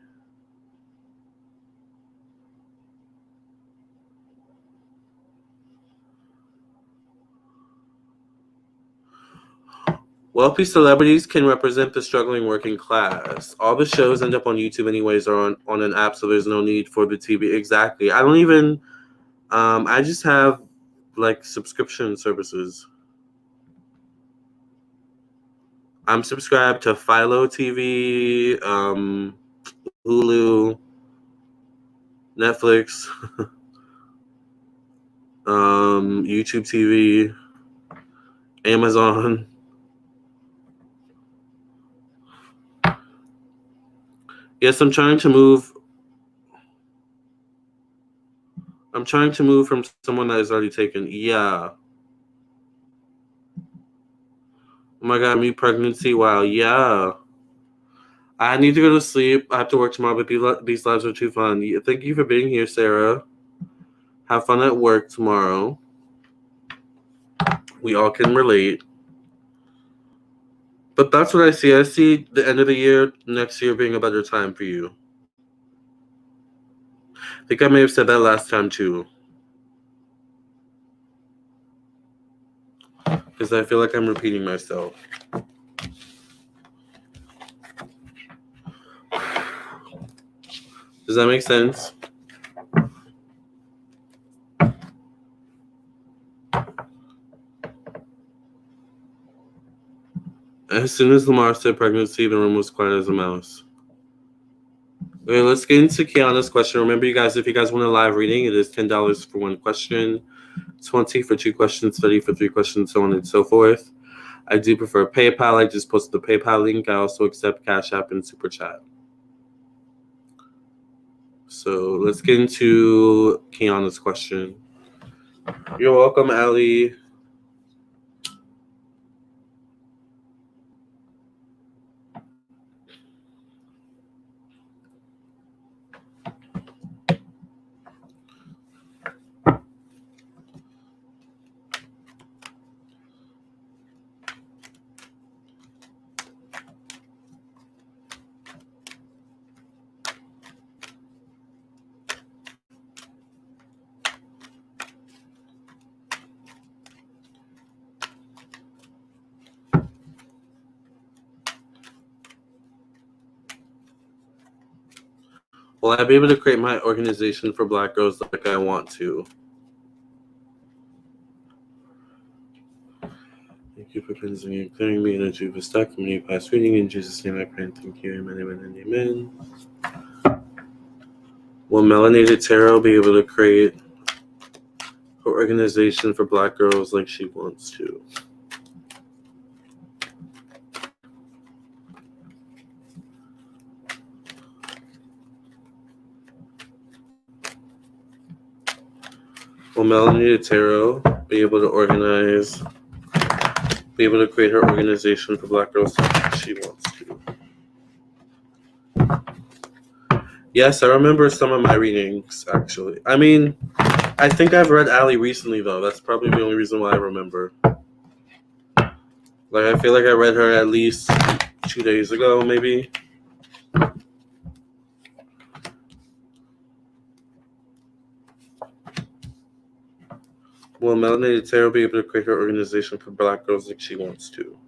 Wealthy celebrities can represent the struggling working class. All the shows end up on YouTube anyways or on an app, so there's no need for the TV. Exactly. I don't even, I just have like subscription services. I'm subscribed to Philo TV, Hulu, Netflix, YouTube TV, Amazon. Yes, I'm trying to move. I'm trying to move from someone that is already taken. Yeah. Oh my god, me pregnancy. Wow. Yeah. I need to go to sleep. I have to work tomorrow, but these lives are too fun. Thank you for being here, Sarah. Have fun at work tomorrow. We all can relate. But that's what I see. I see the end of the year, next year being a better time for you. I think I may have said that last time too. Because I feel like I'm repeating myself. Does that make sense? As soon as Lamarr said pregnancy, the room was quiet as a mouse. Okay, let's get into Kiana's question. Remember, you guys, if you guys want a live reading, it is $10 for one question, $20 for two questions, $30 for three questions, so on and so forth. I do prefer PayPal. I just posted the PayPal link. I also accept Cash App and Super Chat. So let's get into Kiana's question. You're welcome, Allie. Will I be able to create my organization for Black girls like I want to? Thank you for cleansing and clearing me energy of stuck from any past reading. In Jesus' name I pray and thank you. Amen, amen, and amen. Will Melanated Tarot be able to create her organization for Black girls like she wants to? Will Melanated Tarot be able to create her organization for Black girls like she wants to? Yes, I remember some of my readings, actually. I mean, I think I've read Allie recently, though. That's probably the only reason why I remember. Like, I feel like I read her at least 2 days ago, maybe. Will Melanated Tarot be able to create her organization for Black girls like she wants to?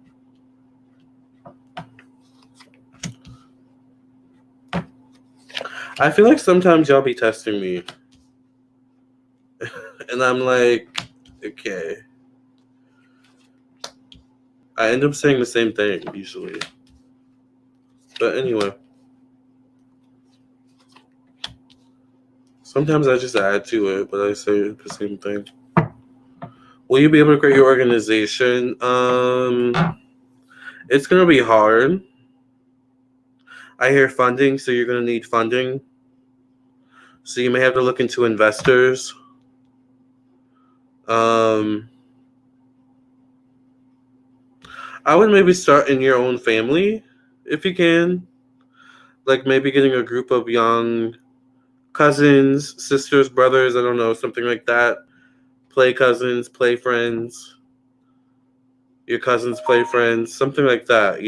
I feel like sometimes y'all be testing me. And I'm like, okay. I end up saying the same thing, usually. But anyway. Sometimes I just add to it, but I say the same thing. Will you be able to create your organization? It's going to be hard. I hear funding, so you're going to need funding. So you may have to look into investors. I would maybe start in your own family if you can. Like maybe getting a group of young cousins, sisters, brothers, I don't know, something like that. Play cousins, play friends, your cousins play friends, something like that,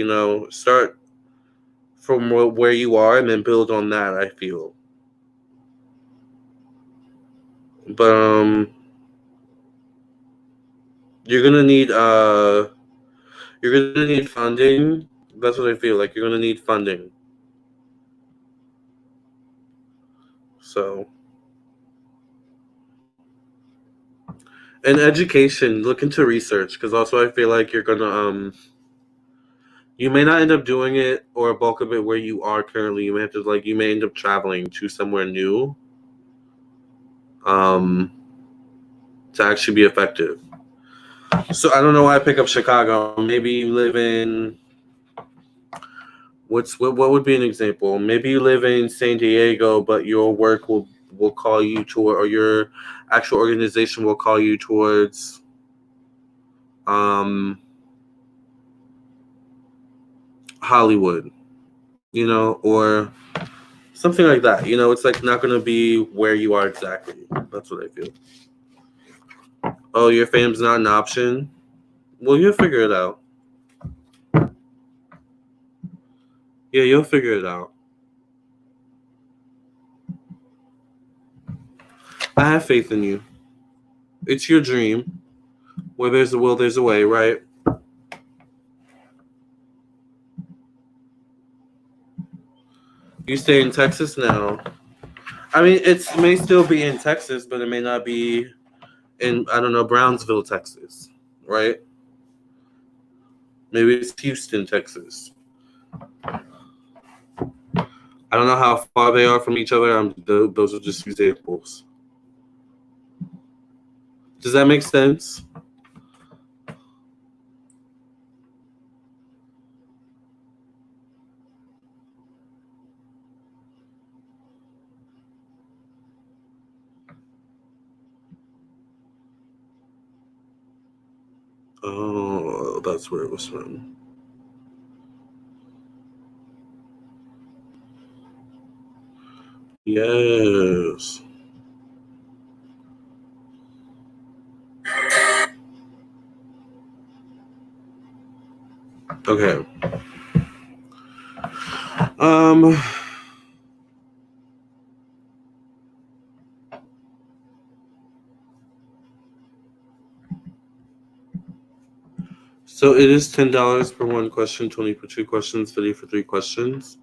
Start from where you are and then build on that, I feel. But you're gonna need funding. That's what I feel like. You're gonna need funding. So, and education, look into research, because also I feel like you're gonna you may not end up doing it or a bulk of it where you are currently. You may have to you may end up traveling to somewhere new um to actually be effective. So I don't know why I pick up Chicago. Maybe you live in what would be an example? Maybe you live in San Diego, but your work will call you toward, or your actual organization will call you towards Hollywood, or something like that. It's like not going to be where you are exactly. That's what I feel. Oh, your fame's not an option? Well, you'll figure it out. Yeah, you'll figure it out. I have faith in you. It's your dream. Where there's a will, there's a way, right? You stay in Texas now. I mean, it may still be in Texas, but it may not be in, I don't know, Brownsville, Texas, right? Maybe it's Houston, Texas. I don't know how far they are from each other. Those are just examples. Does that make sense? Oh, that's where it was from. Yes. Okay. Um. So it is $10 per one question, 20 for two questions, 50 for three questions.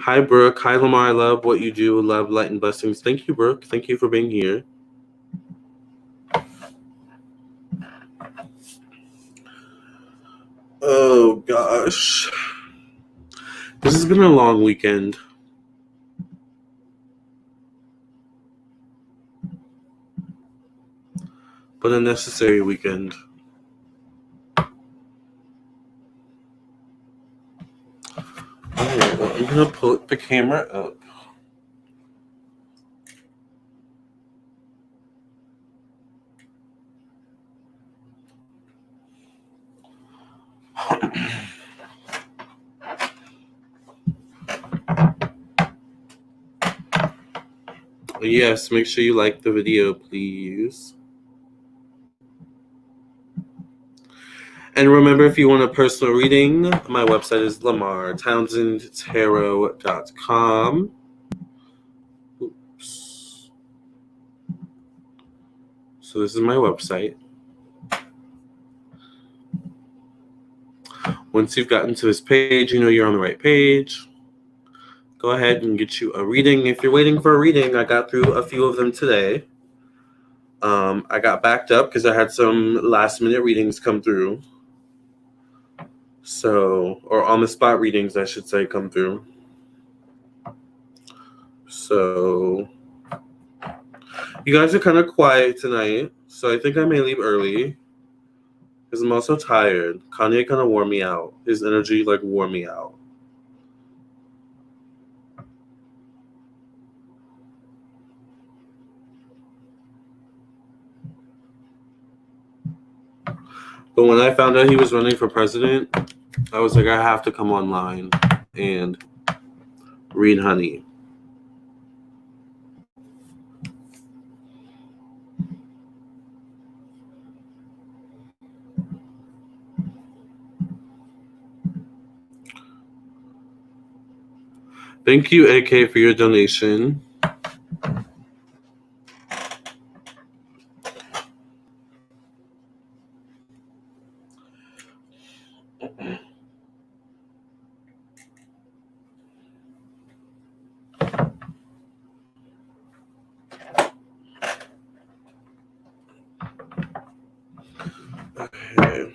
Hi, Brooke. Hi, Lamarr. I love what you do. Love, light, and blessings. Thank you, Brooke. Thank you for being here. Oh, gosh. This has been a long weekend. But a necessary weekend. Alright, well, I'm going to put the camera up. Yes, make sure you like the video, please. And remember, if you want a personal reading, my website is lamarrtownsendtarot.com. Oops. So this is my website. Once you've gotten to this page, you know you're on the right page. Go ahead and get you a reading. If you're waiting for a reading, I got through a few of them today. I got backed up because I had some last minute readings come through. So, or on the spot readings, I should say, come through. So, you guys are kind of quiet tonight. So I think I may leave early because I'm also tired. Kanye kind of wore me out. His energy wore me out. But when I found out he was running for president, I was like, I have to come online and read Honey. Thank you, AK, for your donation. Okay.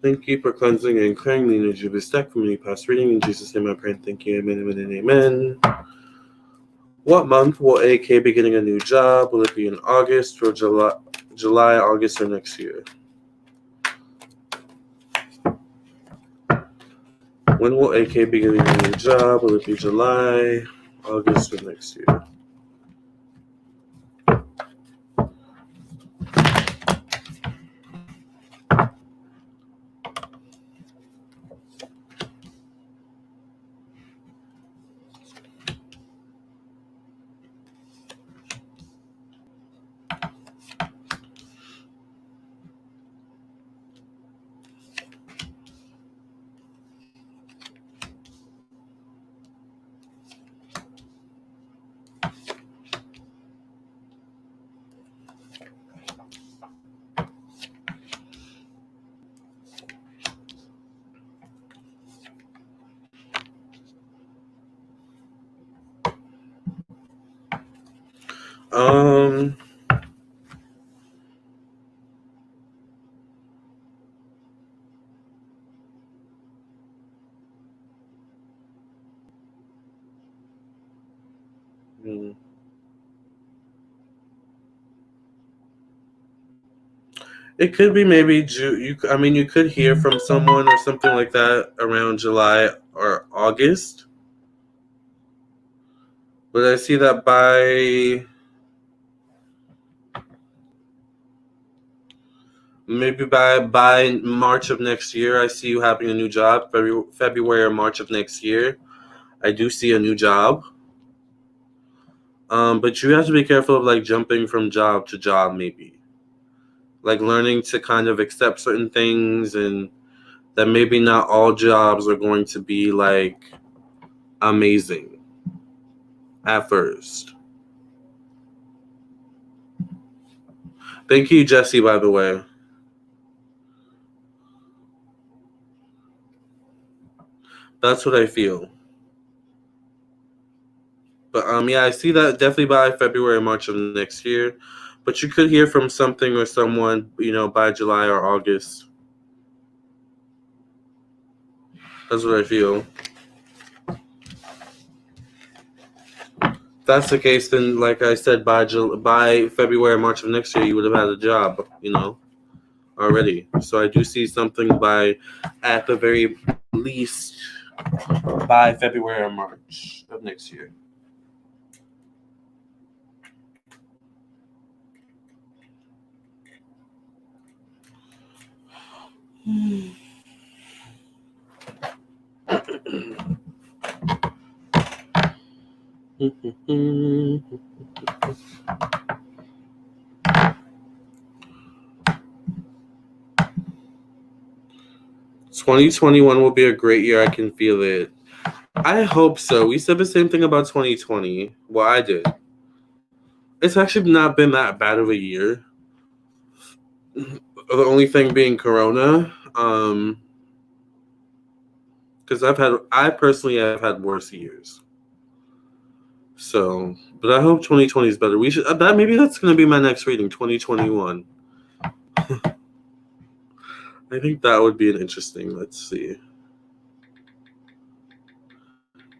Thank you for cleansing and clearing the energy of this deck from any past reading. In Jesus' name I pray and thank you. Amen, amen, and amen. What month will AK be getting a new job? Will it be in August or July, August, or next year? When will AK be getting a new job? Will it be July, August, or next year? It could be maybe June. You could hear from someone or something like that around July or August. But I see that by March of next year, I see you having a new job. February or March of next year, I do see a new job. But you have to be careful of like jumping from job to job, maybe. Like learning to kind of accept certain things, and that maybe not all jobs are going to be like amazing at first. Thank you, Jesse, by the way. That's what I feel. But yeah, I see that definitely by February, March of next year. But you could hear from something or someone, by July or August. That's what I feel. If that's the case, then like I said, by February, March of next year, you would have had a job, already. So I do see something at the very least, by February or March of next year. "2021 will be a great year. I can feel it." I hope so. We said the same thing about 2020. Well, I did. It's actually not been that bad of a year. The only thing being Corona. Because I personally have had worse years. So, but I hope 2020 is better. We should maybe that's going to be my next reading, 2021. I think that would be an interesting. Let's see.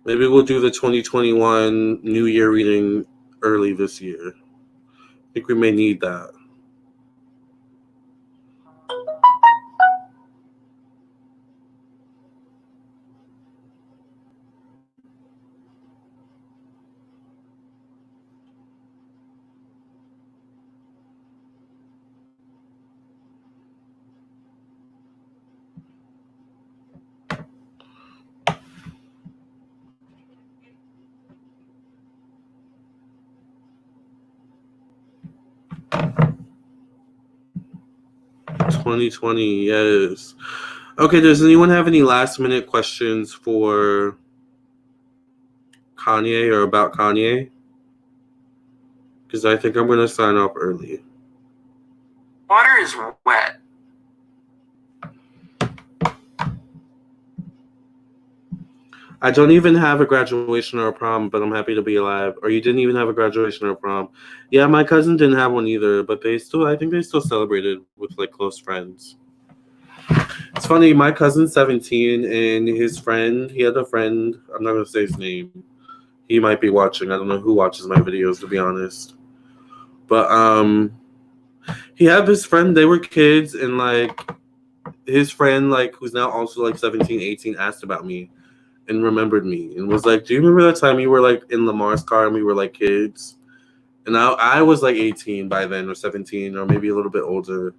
Maybe we'll do the 2021 New Year reading early this year. I think we may need that. 2020, yes. Okay, does anyone have any last minute questions for Kanye or about Kanye? Because I think I'm going to sign off early. Water is wet. I don't even have a graduation or a prom, but I'm happy to be alive. Or you didn't even have a graduation or a prom. Yeah, my cousin didn't have one either, but I think they still celebrated with like close friends. It's funny, my cousin's 17 and he had a friend, I'm not going to say his name. He might be watching. I don't know who watches my videos, to be honest. But he had this friend, they were kids, and like his friend, like who's now also like 17, 18, asked about me and remembered me and was like, do you remember that time you were like in Lamar's car and we were like kids? And I was like 18 by then, or 17, or maybe a little bit older.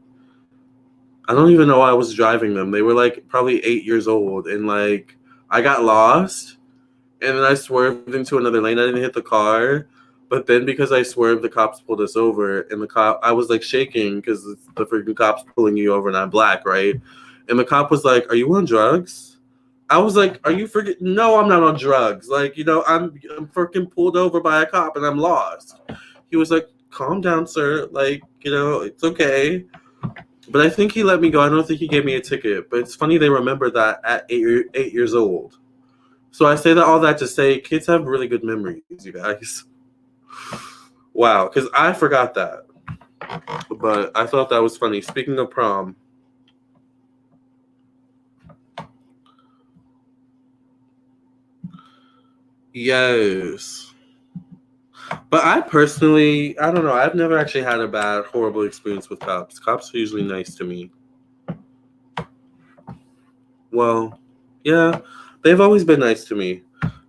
I don't even know why I was driving them. They were like probably 8 years old, and like I got lost and then I swerved into another lane. I didn't hit the car, but then because I swerved, the cops pulled us over, and I was like shaking because the freaking cops pulling you over, and I'm black, right? And the cop was like, "Are you on drugs?" I was like, "Are you freaking? No, I'm not on drugs. Like, I'm freaking pulled over by a cop, and I'm lost." He was like, "Calm down, sir. Like, it's okay." But I think he let me go. I don't think he gave me a ticket. But it's funny they remember that at 8 years old. So I say all that to say kids have really good memories, you guys. Wow, because I forgot that. But I thought that was funny. Speaking of prom. Yes. But I personally, I don't know. I've never actually had a bad, horrible experience with cops. Cops are usually nice to me. Well, yeah, they've always been nice to me.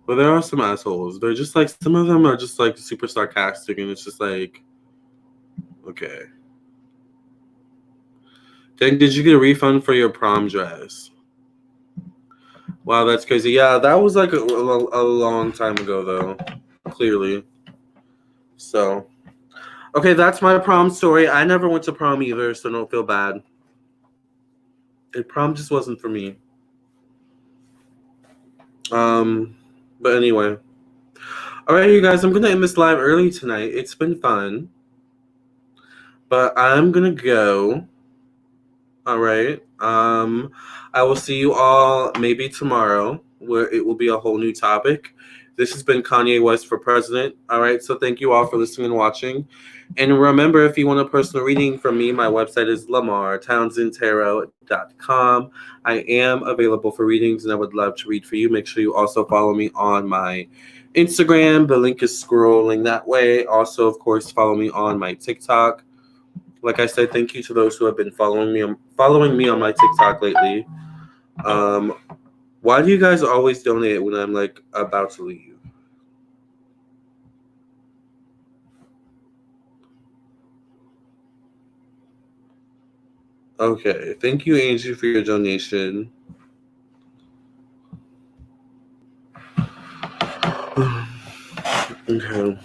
But there are some assholes. They're just like, some of them are just like super sarcastic, and it's just like, okay. Then did you get a refund for your prom dress? Wow, that's crazy. Yeah, that was like a long time ago, though. Clearly. So, okay, that's my prom story. I never went to prom either, so don't feel bad. Prom just wasn't for me. But anyway. All right, you guys, I'm gonna end this live early tonight. It's been fun, but I'm gonna go. All right. I will see you all maybe tomorrow, where it will be a whole new topic. This has been Kanye West for president. All right. So thank you all for listening and watching. And remember, if you want a personal reading from me, my website is Lamarr Townsend Tarot.com. I am available for readings, and I would love to read for you. Make sure you also follow me on my Instagram. The link is scrolling that way. Also, of course, follow me on my TikTok. Like I said, thank you to those who have been following me on my TikTok lately. Why do you guys always donate when I'm like about to leave? Okay, thank you, Angie, for your donation. Okay.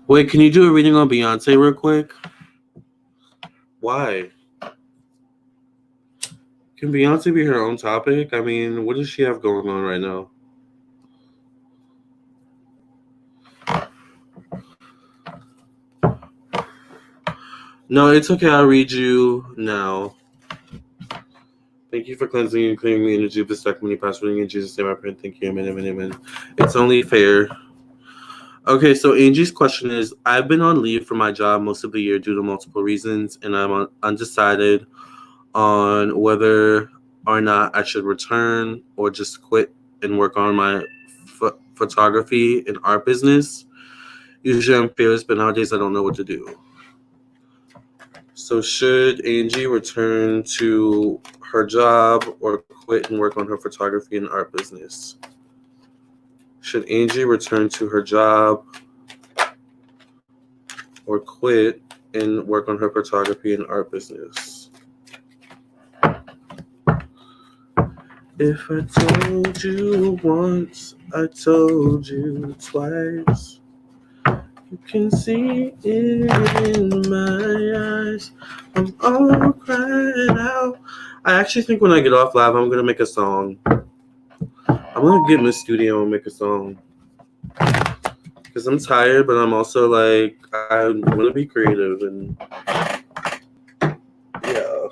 Wait, can you do a reading on Beyonce real quick? Why? Can Beyonce be her own topic? I mean, what does she have going on right now? No, it's okay. I'll read you now. Thank you for cleansing and clearing the energy of this dark money past reading in Jesus' name. I pray. Thank you. Amen, amen, amen. It's only fair. Okay, so Angie's question is, I've been on leave from my job most of the year due to multiple reasons, and I'm undecided on whether or not I should return or just quit and work on my photography and art business. Usually I'm fearless, but nowadays I don't know what to do. So should Angie return to her job or quit and work on her photography and art business? Should Angie return to her job or quit and work on her photography and art business? If I told you once, I told you twice. You can see it in my eyes. I'm all crying out. I actually think when I get off live, I'm going to make a song. I'm going to get in the studio and make a song. Because I'm tired, but I'm also like, I want to be creative. And yeah.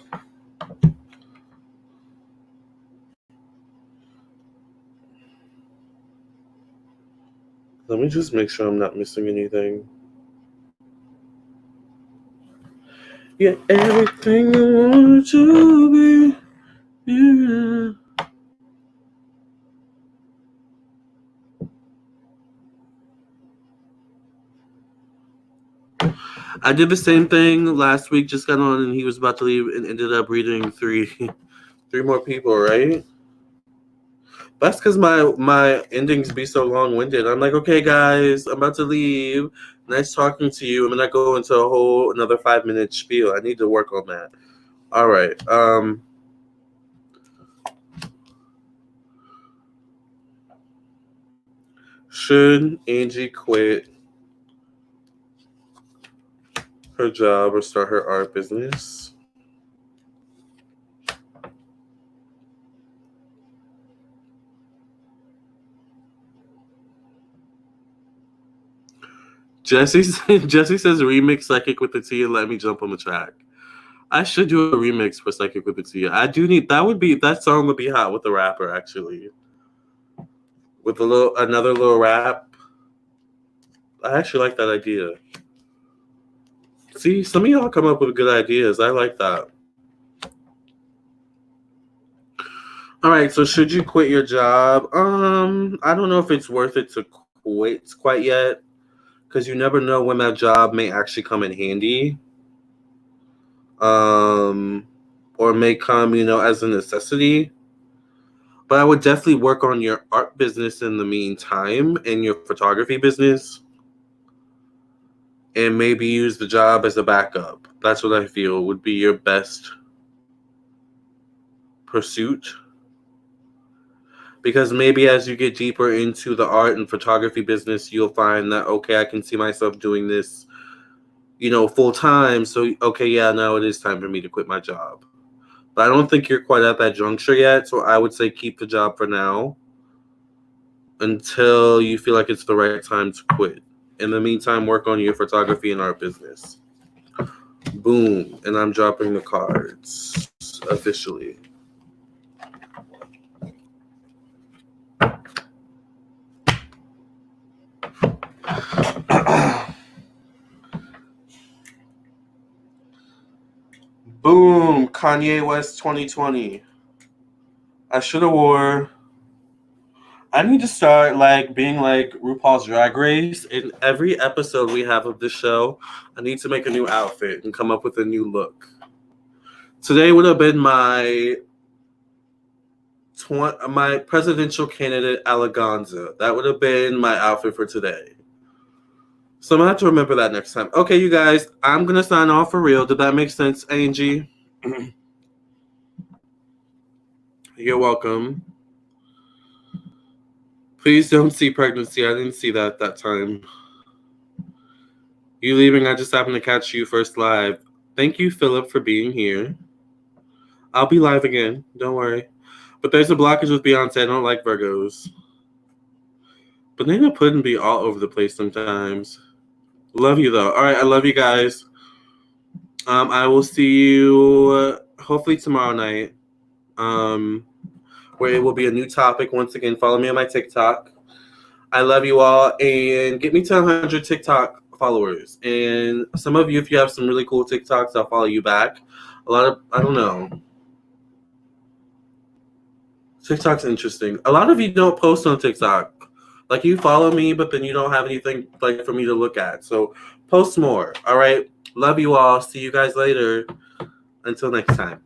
Let me just make sure I'm not missing anything. Yeah, everything I want to be. Yeah. I did the same thing last week, just got on and he was about to leave and ended up reading three more people, right? That's because my endings be so long-winded. I'm like, okay, guys, I'm about to leave. Nice talking to you. And then I go into a whole another 5-minute spiel. I need to work on that. All right. Should Angie quit her job or start her art business? Jesse says remix Psychic with the T and let me jump on the track. I should do a remix for Psychic with the T. I do need that song would be hot with a rapper actually. With another little rap. I actually like that idea. See, some of y'all come up with good ideas. I like that. All right, so should you quit your job? I don't know if it's worth it to quit quite yet, because you never know when that job may actually come in handy. Or may come, as a necessity. But I would definitely work on your art business in the meantime and your photography business. And maybe use the job as a backup. That's what I feel would be your best pursuit. Because maybe as you get deeper into the art and photography business, you'll find that, okay, I can see myself doing this, full time. So, okay, yeah, now it is time for me to quit my job. But I don't think you're quite at that juncture yet. So I would say keep the job for now until you feel like it's the right time to quit. In the meantime, work on your photography and art business. Boom. And I'm dropping the cards officially. Boom. Kanye West 2020. I should have wore... I need to start being like RuPaul's Drag Race. In every episode we have of this show, I need to make a new outfit and come up with a new look. Today would have been my presidential candidate Eleganza. That would have been my outfit for today. So I'm going to have to remember that next time. Okay, you guys, I'm going to sign off for real. Did that make sense, Angie? You're welcome. Please don't see pregnancy. I didn't see that time. You leaving, I just happened to catch you first live. Thank you, Philip, for being here. I'll be live again. Don't worry. But there's a blockage with Beyonce. I don't like Virgos. Banana pudding be all over the place sometimes. Love you, though. All right, I love you guys. I will see you hopefully tomorrow night. Where it will be a new topic. Once again, follow me on my TikTok. I love you all, and get me to 100 TikTok followers. And some of you, if you have some really cool TikToks, I'll follow you back. I don't know. TikTok's interesting. A lot of you don't post on TikTok. You follow me, but then you don't have anything for me to look at. So post more. All right. Love you all. See you guys later. Until next time.